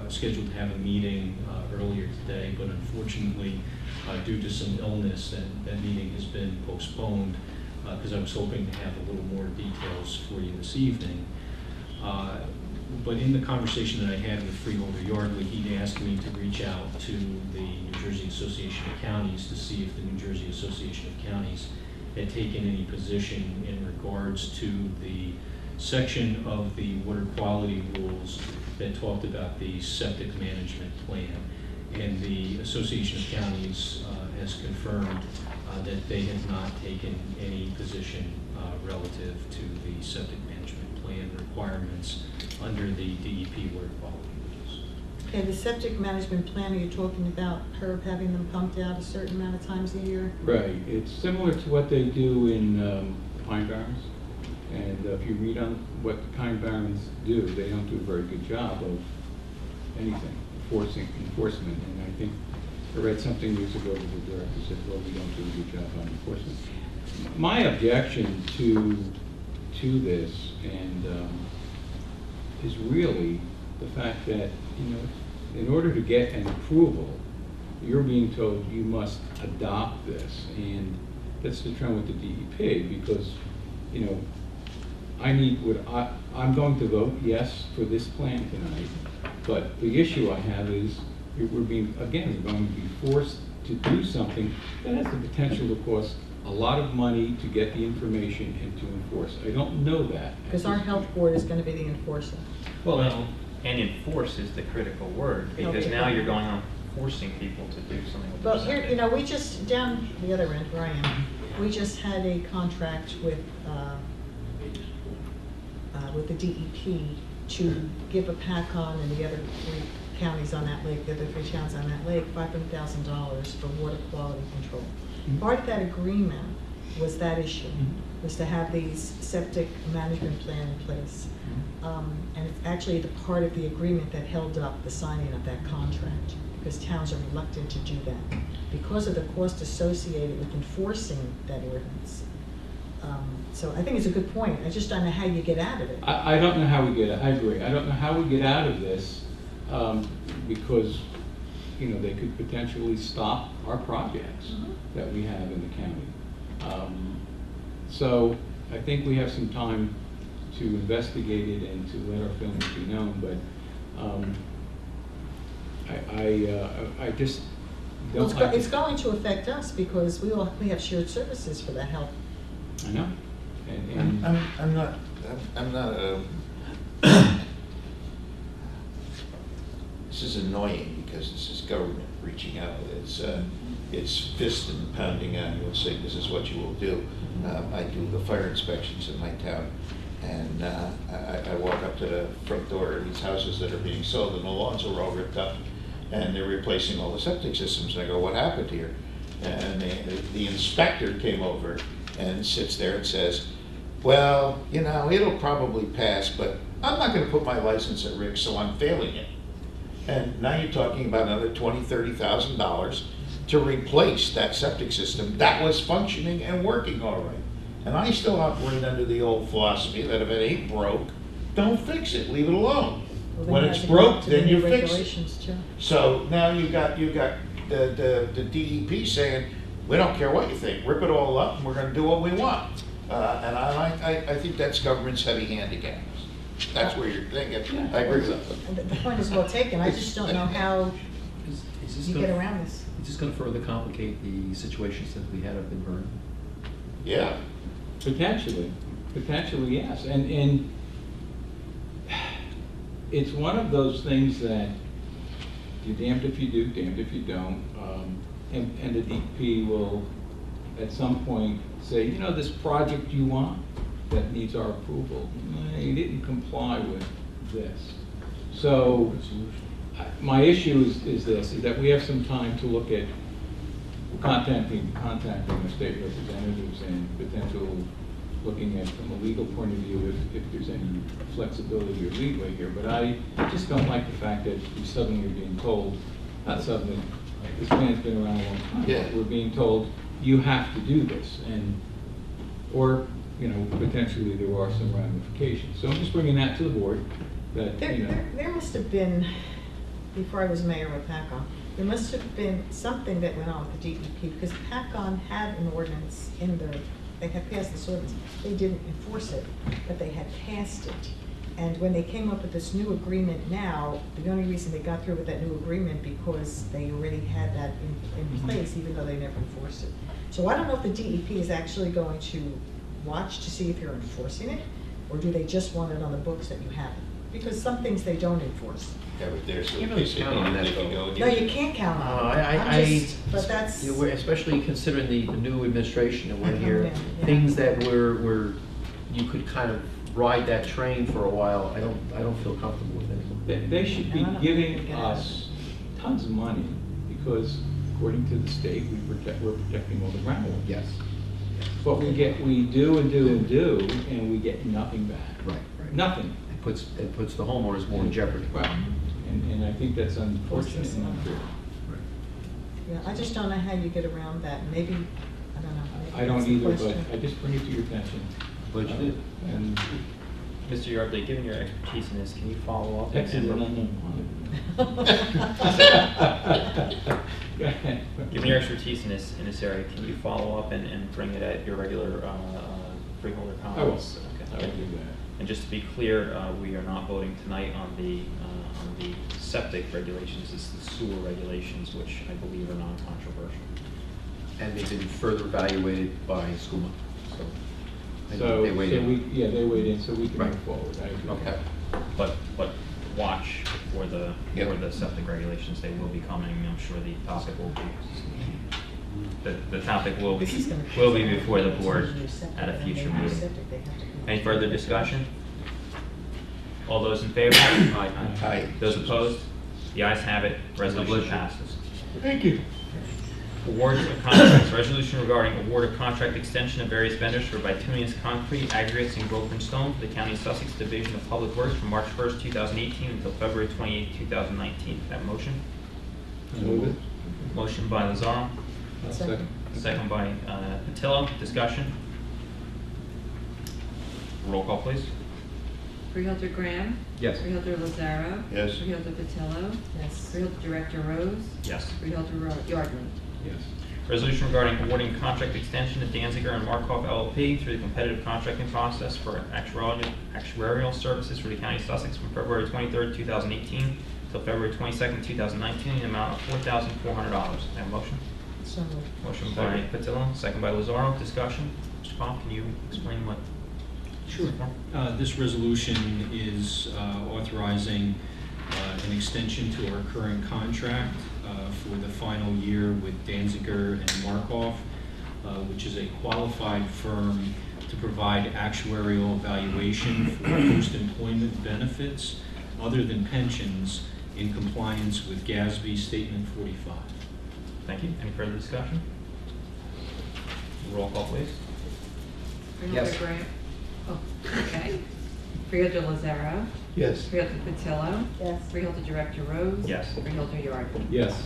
L: scheduled to have a meeting earlier today, but unfortunately, due to some illness, that meeting has been postponed because I was hoping to have a little more details for you this evening. But in the conversation that I had with Freeholder Yardley, he'd asked me to reach out to the New Jersey Association of Counties to see if the New Jersey Association of Counties had taken any position in regards to the section of the water quality rules that talked about the septic management plan. And the Association of Counties has confirmed that they have not taken any position relative to the septic management plan requirements under the DEP water quality rules.
D: Okay, the septic management plan, are you talking about HERB having them pumped out a certain amount of times a year?
B: Right. It's similar to what they do in Pine Barrens. And if you read on what the Pine Barrens do, they don't do a very good job of anything, enforcement. And I think I read something years ago that the director said, well, we don't do a good job on enforcement. My objection to this and is really the fact that, you know, in order to get an approval, you're being told you must adopt this. And that's the trend with the DEP, because, you know, I'm going to vote yes for this plan tonight, but the issue I have is we're going to be forced to do something that has the potential to cost a lot of money to get the information and to enforce. I don't know that.
D: Because our health board is going to be the enforcer.
A: Well, and enforce is the critical word, because now you're going on forcing people to do something. with
D: Well,
A: their
D: here,
A: septic.
D: you know, we just, down the other end where I am, we just had a contract with the DEP to give a PACON and the other 3 counties on that lake, the other 3 towns on that lake, $500,000 for water quality control. Part of that agreement was that issue, was to have these septic management plan in place. And it's actually the part of the agreement that held up the signing of that contract, because towns are reluctant to do that because of the cost associated with enforcing that ordinance. So I think it's a good point. I just don't know how you get out of it.
B: I don't know how we get out. I agree. I don't know how we get out of this because, you know, they could potentially stop our projects that we have in the county. So I think we have some time to investigate it and to let our feelings be known. But I just don't
D: Well,
B: like
D: it's going to affect us because we have shared services for that health.
B: I know. And
E: I'm not this is annoying because this is government reaching out. It's fist and pounding on you and saying this is what you will do. I do the fire inspections in my town, and I walk up to the front door of these houses that are being sold, and the lawns are all ripped up, and they're replacing all the septic systems. And I go, what happened here? And the inspector came over and sits there and says, well, you know, it'll probably pass, but I'm not going to put my license at risk, so I'm failing it. And now you're talking about another $20,000, $30,000 to replace that septic system that was functioning and working all right. And I still operate under the old philosophy that if it ain't broke, don't fix it, leave it alone.
D: Well, then
E: When
D: you
E: it's
D: have to go
E: broke,
D: up to the
E: then
D: new
E: you fix it.
D: regulations, too.
E: So now you've got the DEP saying, we don't care what you think, rip it all up and we're gonna do what we want. And I think that's government's heavy hand again. That's where you're thinking. I agree with that.
D: The point is well taken. I just don't know how
H: Is this
D: you
H: gonna-
D: get around this.
H: Is this going to further complicate the situations that we had up in Vernon?
E: Yeah.
B: potentially, yes. And it's one of those things that you're damned if you do, damned if you don't. And the DP will, at some point, say, you know, this project you want that needs our approval, you didn't comply with this. So my issue is this, is that we have some time to look at contacting the state representatives and potential, looking at from a legal point of view if there's any flexibility or leeway here. But I just don't like the fact that we suddenly are being told, not suddenly, this plan's been around a long time.
E: Yeah.
B: We're being told, you have to do this, or, you know, potentially there are some ramifications. So I'm just bringing that to the board, that, you know.
D: There must have been, before I was mayor of PACON, there must have been something that went on with the DEP, because PACON had an ordinance in their, they had passed this ordinance. They didn't enforce it, but they had passed it. And when they came up with this new agreement now, the only reason they got through with that new agreement because they already had that in place, even though they never enforced it. So I don't know if the DEP is actually going to watch to see if you're enforcing it, or do they just want it on the books that you have it? Because some things they don't enforce.
K: Yeah, but there's
H: You really count on that, though.
D: No, you can't count on it. But that's.
H: You know, especially considering the new administration that we're here,
D: Yeah.
H: things that were, you could kind of ride that train for a while, I don't feel comfortable with it.
B: They should be
D: I don't know.
B: giving
D: Yeah.
B: us tons of money, because according to the state, we're protecting all the groundwater.
H: Yes.
B: But we do, and we get nothing back.
H: Right.
B: Nothing.
H: It puts the homeowners more in jeopardy.
B: Well, and I think that's unfortunate and unfair.
D: Yeah, I just don't know how you get around that. Maybe, I don't know. Maybe
B: I don't
D: that's the
B: either, but
D: question.
B: I just bring it to your attention.
H: Budgeted.
B: And
A: Mr. Yardley, given your expertise in this, can you follow up?
B: Texas
A: and-
B: and unknown. Go ahead.
A: Given your expertise in this area, can you follow up and bring it at your regular freeholder
B: I will.
A: comments?
B: I
A: Okay.
B: will do that.
A: And just to be clear, we are not voting tonight on the septic regulations, it's the sewer regulations, which I believe are non-controversial.
H: And they've been further evaluated by SCUMA, so. I think
B: So,
H: they weighed in.
B: they weighed in, so we can
H: Right.
B: move forward. I agree.
H: Okay.
A: But watch for the
E: Yep.
A: septic regulations, they will be coming, I'm sure the topic will be, the topic will be
D: This is gonna-
A: before the board at a future
D: Septic,
A: meeting.
D: they have to come.
A: Any further discussion? All those in favor?
E: Aye.
A: Those opposed? The ayes have it, resolution passes.
B: Thank you.
A: Awards of contracts, resolution regarding award of contract extension of various vendors for bituminous concrete, aggregates, and broken stone for the County of Sussex Division of Public Works from March 1st, 2018 until February 28th, 2019. That motion?
B: Move it.
A: Motion by Lazaro,
B: I'll second.
A: second by Patillo. Discussion? Roll call, please.
C: Freeholder Graham?
H: Yes.
C: Freeholder Lazaro?
E: Yes.
C: Freeholder Patillo?
D: Yes.
C: Freeholder Director Rose?
A: Yes.
C: Freeholder Yardley?
B: Yes.
A: Resolution regarding awarding contract extension to Danziger and Markov LLP through the competitive contracting process for actuarial services for the County of Sussex from February 23rd, 2018 till February 22nd, 2019, in the amount of $4,400. Have a motion?
D: So moved.
A: Motion by Patillo, second by Lazaro. Discussion? Mr. Pop, can you explain what?
L: Sure. This resolution is authorizing an extension to our current contract for the final year with Danziger and Markov, which is a qualified firm to provide actuarial evaluation for post-employment benefits other than pensions in compliance with GASB Statement 45.
A: Thank you. Any further discussion? Roll call, please.
C: Freeholder
H: Yes.
C: Graham? Oh, okay. Freeholder Lazaro?
E: Yes.
C: Freeholder Patillo?
D: Yes.
C: Freeholder Director Rose?
A: Yes.
C: Freeholder Yardley?
B: Yes.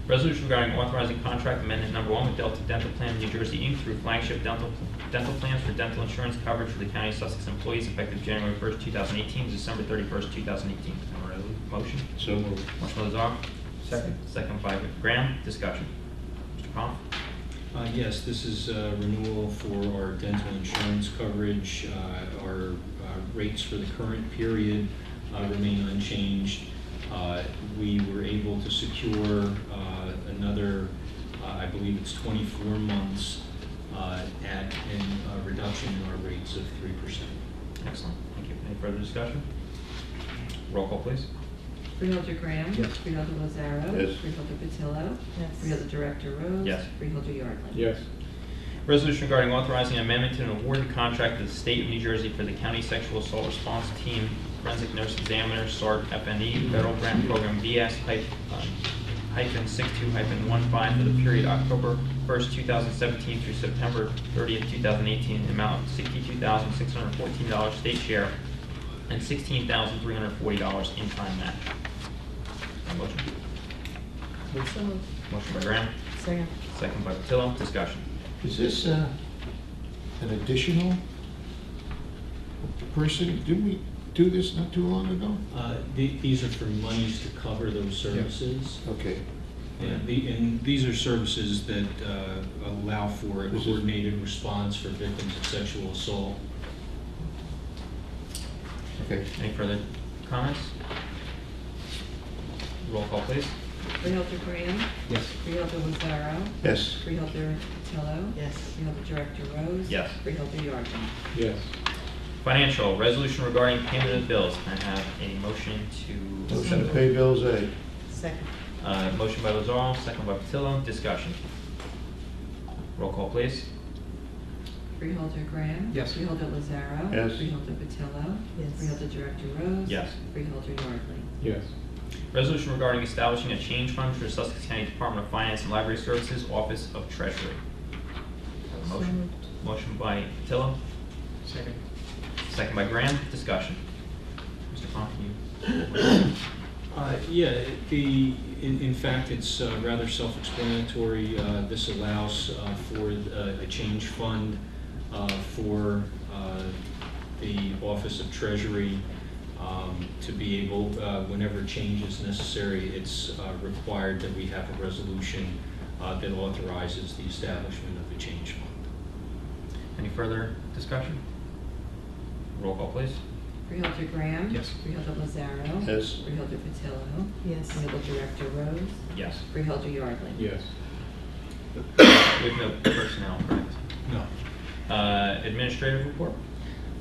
A: Resolution regarding authorizing contract amendment number 1 with Delta Dental Plan New Jersey, Inc. through Flagship Dental Plans for dental insurance coverage for the County of Sussex employees effective January 1st, 2018 to December 31st, 2018. Motion?
E: So moved.
A: Motion by Lazar.
H: Second.
A: Second by Graham. Discussion. Mr. Pop?
L: Yes, this is a renewal for our dental insurance coverage. Our rates for the current period remain unchanged. We were able to secure another, I believe it's 24 months at a reduction in our rates of 3%.
A: Excellent. Thank you. Any further discussion? Roll call, please.
C: Freeholder Graham?
H: Yes.
C: Freeholder Lazaro?
E: Yes.
C: Freeholder Patillo?
D: Yes.
C: Freeholder Director Rose?
A: Yes.
C: Freeholder Yardley?
B: Yes.
A: Resolution regarding authorizing an amendment to an awarded contract to the State of New Jersey for the County Sexual Assault Response Team forensic nurse examiner, SART FNE, federal grant program VS-62-15 for the period October 1st, 2017 through September 30th, 2018, in the amount of $62,614 state share and $16,340 in kind match. Motion.
D: So moved.
A: Motion by Graham,
D: Second.
A: second by Patillo. Discussion.
E: Is this an additional person? Didn't we do this not too long ago?
L: These are for monies to cover those services.
E: Okay.
L: And these are services that allow for a
E: This is-
L: coordinated response for victims of sexual assault.
E: Okay.
A: Any further comments? Roll call, please.
C: Freeholder Graham.
H: Yes.
C: Freeholder Lazaro.
E: Yes.
C: Freeholder Patillo.
D: Yes.
C: Freeholder Director Rose.
A: Yes.
C: Freeholder Yardley.
B: Yes.
A: Financial, resolution regarding payment of bills. Can I have a motion to?
E: Motion to pay bills, A.
D: Second.
A: Motion by Lazaro, second by Patillo. Discussion. Roll call, please.
C: Freeholder Graham.
H: Yes.
C: Freeholder Lazaro.
E: Yes.
C: Freeholder Patillo.
D: Yes.
C: Freeholder Director Rose.
A: Yes.
C: Freeholder Yardley.
B: Yes.
A: Resolution regarding establishing a change fund for the Sussex County Department of Finance and Library Services, Office of Treasury. Have a
D: So
A: motion.
D: moved.
A: Motion by Patillo,
H: Second.
A: second by Graham. Discussion. Mr. Funk, can you?
L: Yeah, in fact, it's rather self-explanatory. This allows for a change fund for the Office of Treasury to be able, whenever change is necessary, it's required that we have a resolution that authorizes the establishment of a change fund.
A: Any further discussion? Roll call, please.
C: Freeholder Graham.
H: Yes.
C: Freeholder Lazaro.
E: Yes.
C: Freeholder Patillo.
D: Yes.
C: Freeholder Director Rose.
A: Yes.
C: Freeholder Yardley.
B: Yes.
A: We have no personnel, correct?
L: No.
A: Administrative report?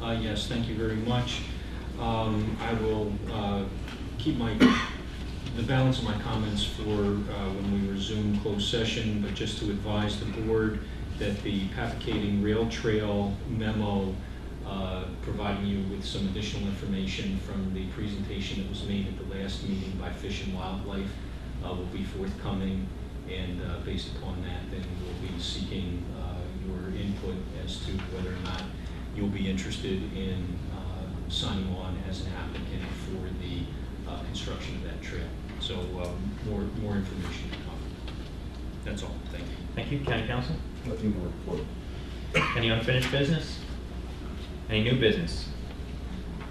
L: Yes, thank you very much. I will keep the balance of my comments for when we resume closed session, but just to advise the board that the Papicating Rail Trail memo providing you with some additional information from the presentation that was made at the last meeting by Fish and Wildlife will be forthcoming, and based upon that, then we'll be seeking your input as to whether or not you'll be interested in signing on as an applicant for the construction of that trail. So more information to come. That's all. Thank you.
A: Thank you. County Council?
G: Nothing to report.
A: Any unfinished business? Any new business?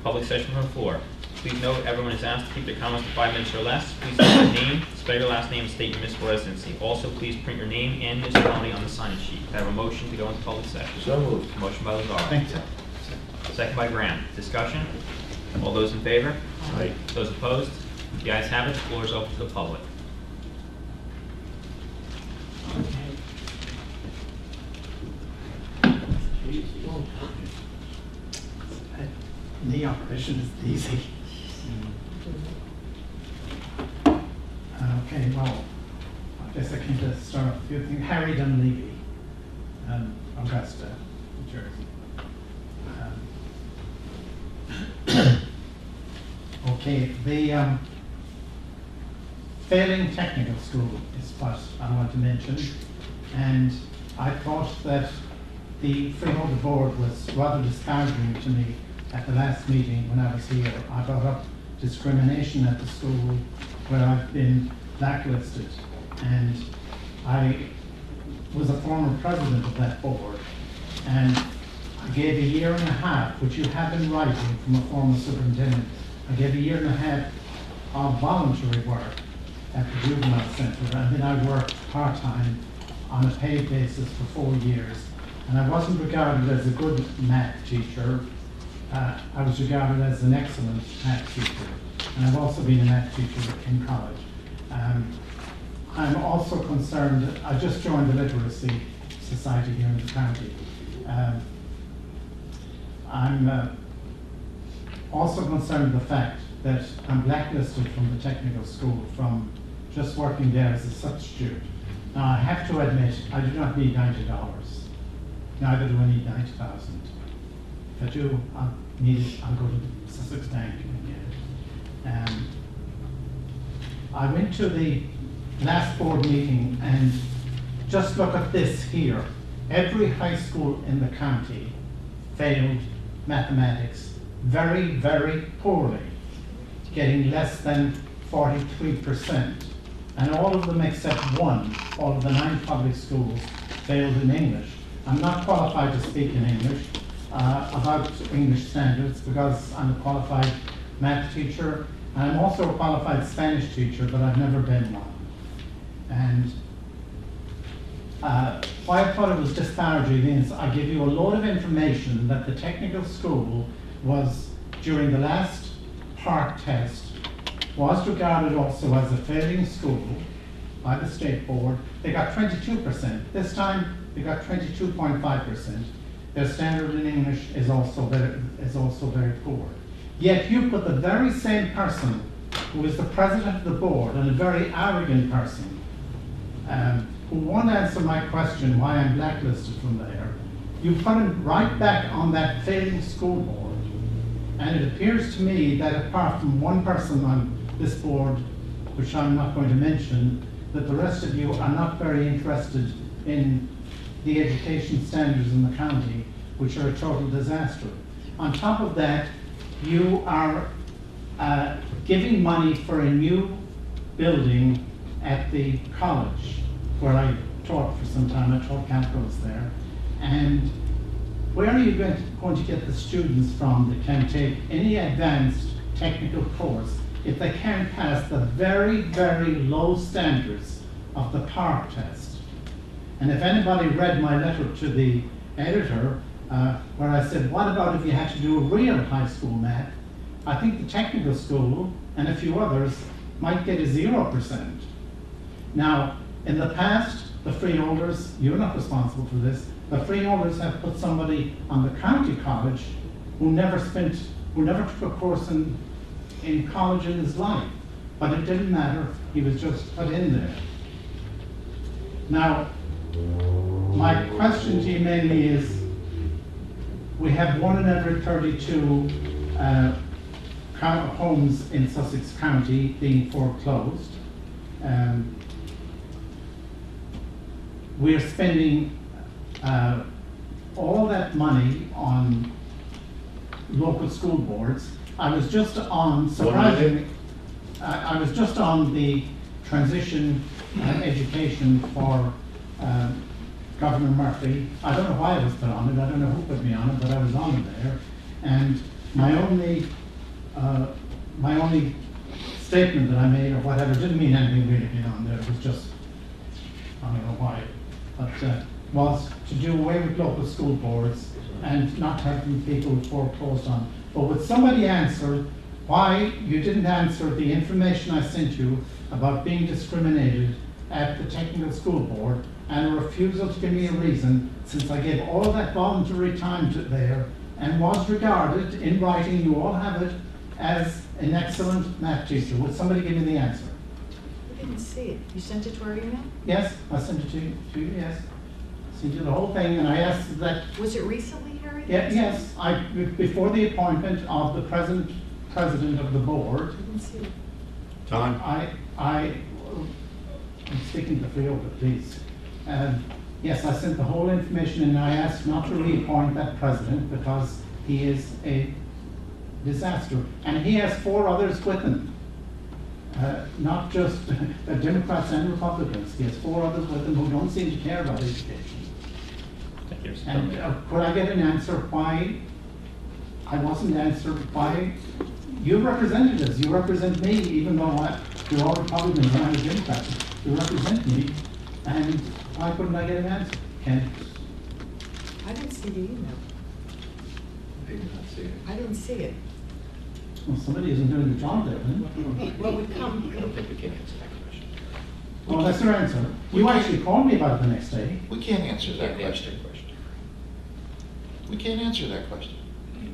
A: Public session from the floor. Please note, everyone is asked to keep their comments to 5 minutes or less. Please state your name, spell your last name, and state your municipal residency. Also, please print your name and municipality on the sign-in sheet. I have a motion to go into public session.
E: So moved.
A: Motion by Lazaro.
J: Thank you.
A: Second by Graham. Discussion? All those in favor?
E: Aye.
A: Those opposed? The ayes have it. The floor is open to the public.
J: The operation is easy. Okay, well, I guess I came to start with a few things. Harry Dunleavy, Augusta, New Jersey. Okay, the failing technical school is what I want to mention, and I thought that the Freeholder Board was rather disparaging to me at the last meeting when I was here. I brought up discrimination at the school where I've been blacklisted, and I was a former president of that board, and I gave a year and a half, which you have in writing from a former superintendent. I gave a year and a half of voluntary work at the juvenile center, and then I worked part-time on a paid basis for 4 years. And I wasn't regarded as a good math teacher. I was regarded as an excellent math teacher. And I've also been a math teacher in college. I'm also concerned, I just joined the Literacy Society here in the county. I'm also concerned with the fact that I'm blacklisted from the technical school from just working there as a substitute. Now, I have to admit, I do not need $90. Neither do I need 90,000. If I do, I'll need it, I'll go to the Sussex Bank and get it. I went to the last board meeting, and just look at this here. Every high school in the county failed mathematics very, very poorly, getting less than 43%. And all of them except one, all of the 9 public schools, failed in English. I'm not qualified to speak in English about English standards because I'm a qualified math teacher. And I'm also a qualified Spanish teacher, but I've never been one. And why I thought it was disparaging is I give you a load of information that the technical school was, during the last part test, was regarded also as a failing school by the state board. They got 22%. This time they got 22.5%. Their standard in English is also very poor. Yet you put the very same person who is the president of the board and a very arrogant person who won't answer my question why I'm blacklisted from there, you put him right back on that failing school board. And it appears to me that apart from one person on this board, which I'm not going to mention, that the rest of you are not very interested in the education standards in the county, which are a total disaster. On top of that, you are giving money for a new building at the college where I taught for some time. I taught calculus there. And where are you going to get the students from that can take any advanced technical course if they can't pass the very, very low standards of the PARC test? And if anybody read my letter to the editor, where I said, what about if you had to do a real high school math? I think the technical school and a few others might get a 0%. Now, in the past, the freeholders, you're not responsible for this, the freeholders have put somebody on the county college who never took a course in college in his life. But it didn't matter, he was just put in there. Now, my question to you mainly is, we have 1 in every 32 homes in Sussex County being foreclosed. We're spending all that money on local school boards. I was just on, surprisingly, I was just on the transition education for Governor Murphy. I don't know why I was put on it, I don't know who put me on it, but I was on it there. And my only statement that I made or whatever didn't mean anything really being on there. It was just, I don't know why, but was to do away with local school boards and not having people foreclosed on. But would somebody answer why you didn't answer the information I sent you about being discriminated at the technical school board and a refusal to give me a reason, since I gave all that voluntary time to there and was regarded in writing, you all have it, as an excellent math teacher? Would somebody give me the answer?
D: We didn't see it. You sent it to our email?
J: Yes, I sent it to you, yes. I sent you the whole thing, and I asked that.
D: Was it recently, Harry?
J: Yeah, yes, before the appointment of the present president of the board.
D: I didn't see it.
E: Time.
J: I'm speaking to Freeholder, please. Yes, I sent the whole information, and I asked not to reappoint that president because he is a disaster. And he has 4 others with him, not just the Democrats and Republicans. He has 4 others with him who don't seem to care about education.
A: Thank you, Mr.
J: And
A: Chairman.
J: could I get an answer why I wasn't answered? Why you represented us? You represent me, even though you're all Republicans and I'm a Democrat. You represent me, and why couldn't I get an answer? Ken?
D: I didn't see the email.
K: I did not see it.
D: I didn't see it.
J: Well, somebody isn't doing the job there, then.
D: What would come?
K: I don't think we can answer that question.
J: Well, that's your answer. You actually called me about it the next day.
E: We can't answer that
K: Can't answer
E: question.
K: that question.
E: We can't answer that question.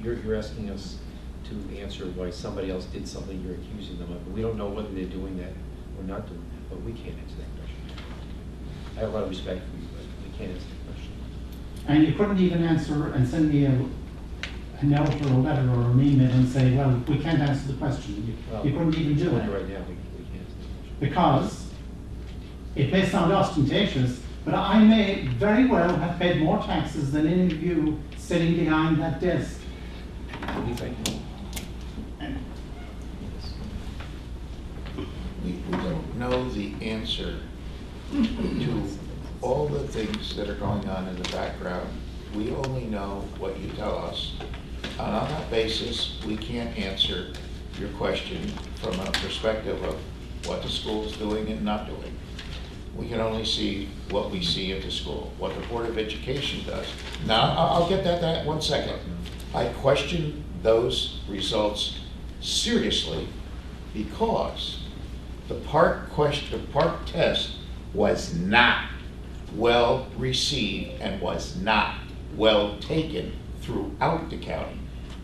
K: You're asking us to answer why somebody else did something you're accusing them of. We don't know whether they're doing that or not doing that, but we can't answer that question. I have a lot of respect for you, but we can't answer that question.
J: And you couldn't even answer and send me an note or a letter or an email and say, well, we can't answer the question. You couldn't even do it.
K: Right now, we can't.
J: Because it may sound ostentatious, but I may very well have paid more taxes than any of you sitting behind that desk.
K: What do you think?
E: We don't know the answer to all the things that are going on in the background. We only know what you tell us. And on that basis, we can't answer your question from a perspective of what the school is doing and not doing. We can only see what we see at the school, what the Board of Education does. Now, I'll get that 1 second. I question those results seriously because the part test was not well received and was not well taken throughout the county.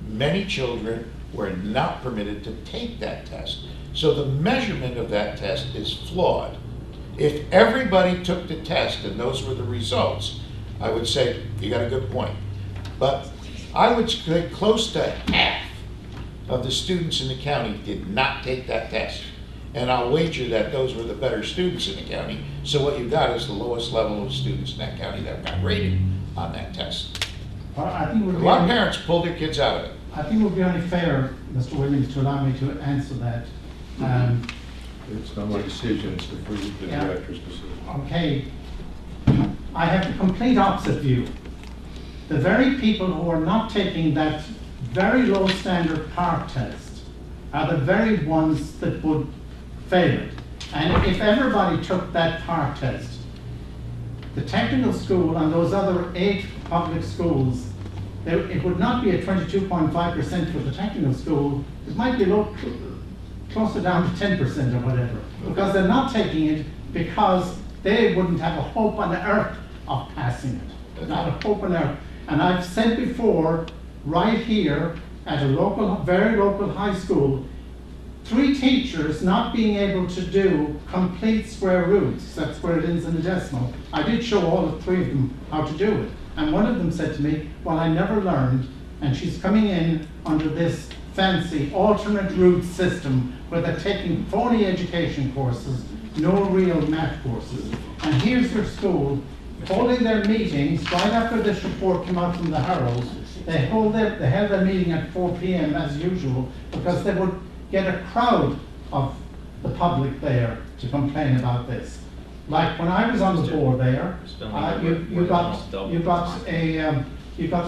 E: Many children were not permitted to take that test. So the measurement of that test is flawed. If everybody took the test and those were the results, I would say you got a good point. But I would say close to half of the students in the county did not take that test. And I'll wager that those were the better students in the county. So what you got is the lowest level of students in that county that got rated on that test.
J: Well, I think
E: A lot of parents pulled their kids out of it.
J: I think it would be only fair, Mr. Williams, to allow me to answer that.
G: It's not my decision, it's the director's decision.
J: Okay, I have the complete opposite view. The very people who are not taking that very low standard PARC test are the very ones that would fail it. And if everybody took that PARC test, the technical school and those other 8 public schools, it would not be at 22.5% for the technical school. It might be closer down to 10% or whatever, because they're not taking it because they wouldn't have a hope on earth of passing it. Not a hope on earth. And I've said before, right here at a local, very local high school, 3 teachers not being able to do complete square roots, that's square it is in a decimal. I did show all the 3 of them how to do it. And one of them said to me, well, I never learned, and she's coming in under this fancy alternate route system where they're taking phony education courses, no real math courses. And here's your school holding their meetings right after this report came out from the Herald. They held their meeting at 4 p.m. as usual because they would get a crowd of the public there to complain about this. Like when I was on the board there, you got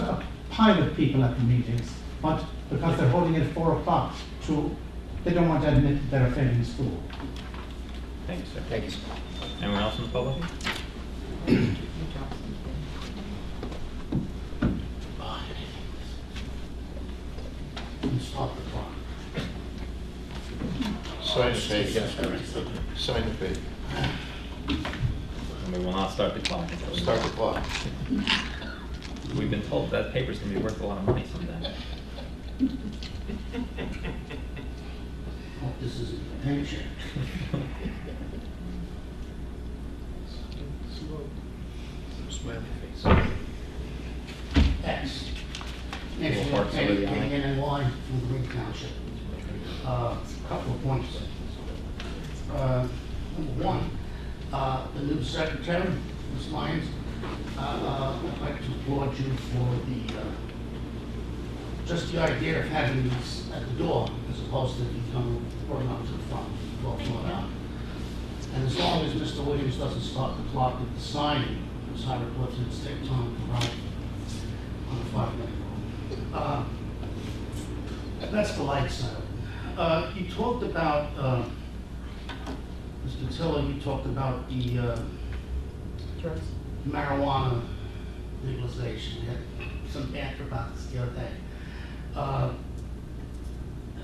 J: a pile of people at the meetings, but because they're holding it at 4 o'clock, they don't want to admit that they're failing school.
A: Thank you, sir.
K: Thank you, sir.
A: Anyone else in the public?
J: Stop the clock.
E: Sign the page. Sign the page.
A: And we will not start the clock until
E: Start the clock.
A: We've been told that paper's gonna be worth a lot of money someday.
J: Hope this isn't a paycheck.
K: Smiley face.
J: Next.
A: Next,
J: Next,
A: We'll park some of the
J: getting in line from the Green Township. Couple of points. Number one, the new secretary, Ms. Lyons, I'd like to applaud you for just the idea of having these at the door as opposed to brought up to the front, talking about. And as long as Mr. Williams doesn't start the clock at the signing, Ms. Howard Clifton, take time to write on the 5-minute rule. That's the light side. You talked about, Mr. Tiller, you talked about the
D: Drugs.
J: marijuana legalization. You had some banter about this the other day.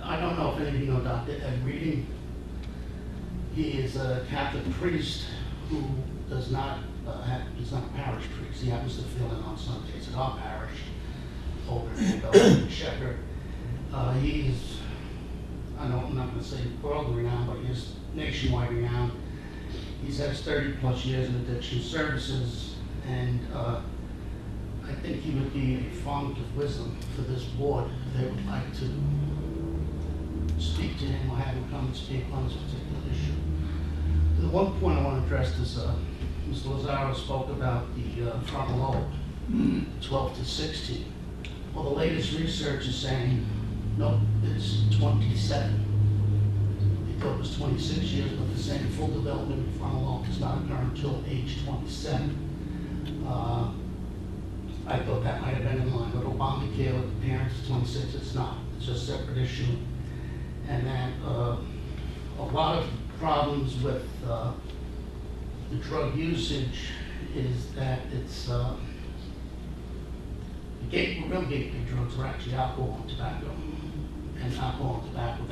J: I don't know if any of you know Dr. Ed Reading. He is a Catholic priest who does not he's not a parish priest. He happens to fill in on Sundays at our parish over in Shepherd. He's, I'm not going to say world renowned, but he's nationwide renowned. He's had 30+ years in addiction services, and I
M: think he would be a font of wisdom for this board if they would like to speak to him or have him come and speak on this particular issue. The one point I want to address is Mr. Lazaro spoke about the frontal lobe, 12 to 16. Well, the latest research is saying, no, it's 27. They thought it was 26 years, but they're saying full development of frontal lobe does not occur until age 27. I thought that might have been in line with Obamacare with the parents at 26. It's not. It's a separate issue. And then a lot of problems with the drug usage is that it's the real gateway drugs are actually alcohol and tobacco. And alcohol and tobacco,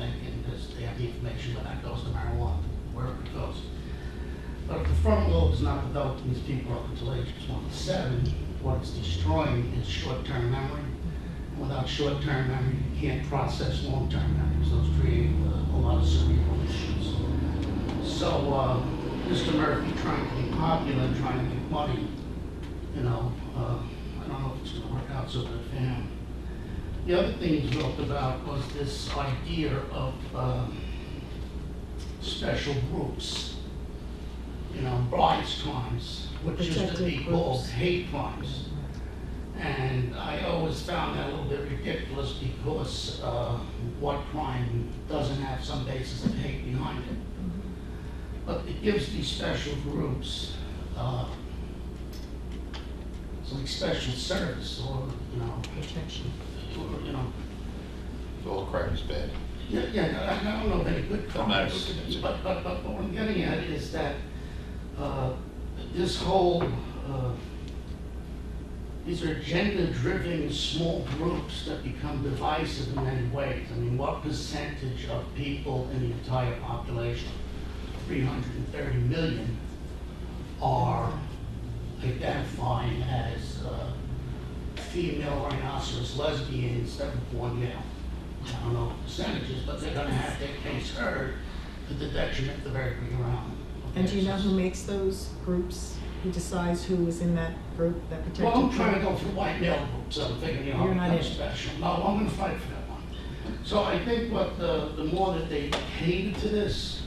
M: because they have the information where that goes to marijuana, wherever it goes. But if the frontal lobe is not developed in these people up until age 27, what it's destroying is short-term memory. And without short-term memory, you can't process long-term memory. So it's creating a lot of cerebral issues. So Mr. Murphy trying to be popular, trying to make money, I don't know if it's going to work out so good for him. The other thing he talked about was this idea of special groups. Brides crimes, which used to be called hate crimes. And I always found that a little bit ridiculous because what crime doesn't have some basis of hate behind it? But it gives these special groups like special service or,
D: Protection.
E: All crime is bad.
M: Yeah, I don't know of any good
E: No matter
M: crimes.
E: who commits it.
M: But what I'm getting at is that this whole, these are agenda-driven small groups that become divisive in many ways. I mean, what percentage of people in the entire population, 330 million, are identifying as female rhinoceros lesbians that were born male? I don't know percentages, but they're gonna have their case heard to the detriment of everybody around.
D: And do you know who makes those groups? Who decides who is in that group, that protected
M: Well, I'm
D: group?
M: trying to go for the white male group, so I'm thinking,
D: You're not
M: I'm
D: in.
M: special. No, I'm gonna fight for that one. So I think what the more that they cater to this,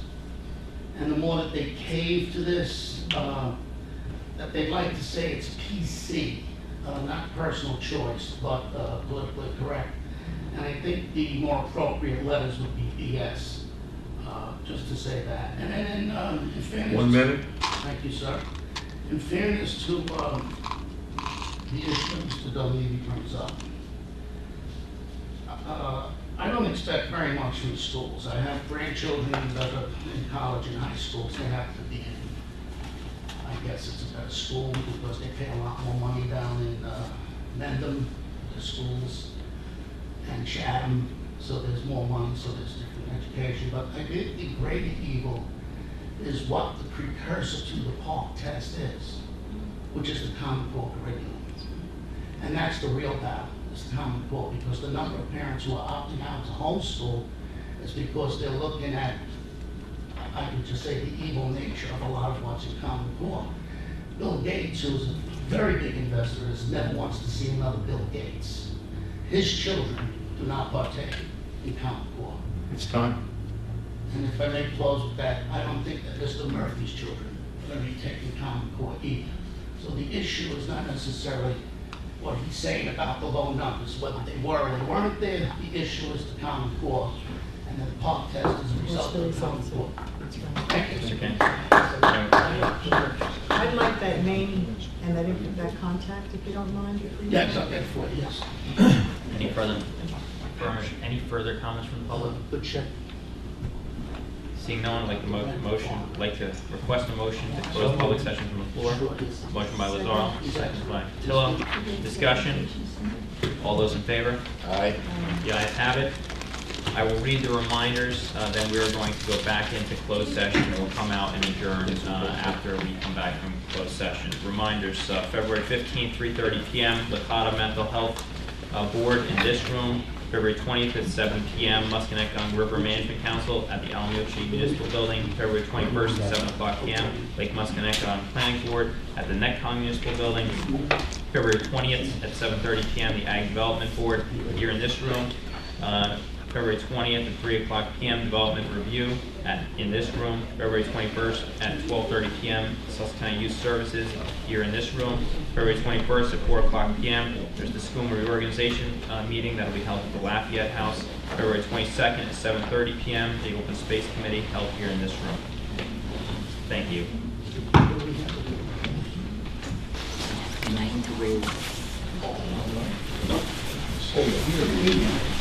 M: and the more that they cave to this, that they'd like to say it's PC, not personal choice, but politically correct. And I think the more appropriate letters would be BS, just to say that. And then in fairness.
E: 1 minute.
M: Thank you, sir. In fairness to the issue Mr. Dunleavy brings up, I don't expect very much from schools. I have grandchildren that are in college and high schools. They have to be in, I guess it's a better school because they pay a lot more money down in Mendham, the schools, and Chatham, so there's more money, so there's different education. But I think the greater evil is what the precursor to the Park test is, which is the Common Core curriculum. And that's the real battle, is the Common Core, because the number of parents who are opting out to homeschool is because they're looking at, I could just say, the evil nature of a lot of what's in Common Core. Bill Gates, who's a very big investor, never wants to see another Bill Gates. His children do not partake in Common Core.
E: It's time.
M: And if I may close with that, I don't think that Mr. Murphy's children are going to be taking Common Core either. So the issue is not necessarily what he's saying about the low numbers, whether they were or they weren't there. The issue is the Common Core, and then the Park test is a result of the Common Core. Thank you.
A: Mr. King?
D: I'd like that name and that contact, if you don't mind.
M: Yes, I'll get it for you, yes.
A: Any further comments from the public?
M: Good check.
A: Seeing no one, like to request a motion to close public session from the floor. Motion by Lazaro, second by Tillo. Discussion. All those in favor?
E: Aye.
A: The ayes have it. I will read the reminders, then we are going to go back into closed session. We'll come out and adjourn after we come back from closed session. Reminders, February 15th, 3:30 p.m., Licata Mental Health Board in this room. February 20th at 7 p.m., Musconetcong River Management Council at the Alamoche Municipal Building. February 21st at 7 o'clock p.m., Lake Musconetcong Planning Board at the Netcong Municipal Building. February 20th at 7:30 p.m., the Ag Development Board here in this room. February 20th at 3 o'clock p.m., Development Review in this room. February 21st at 12:30 p.m., Sussex County Youth Services here in this room. February 21st at 4 o'clock p.m., there's the school reorganization meeting that will be held at the Lafayette House. February 22nd at 7:30 p.m., the Open Space Committee held here in this room. Thank you.
C: 9 to 1.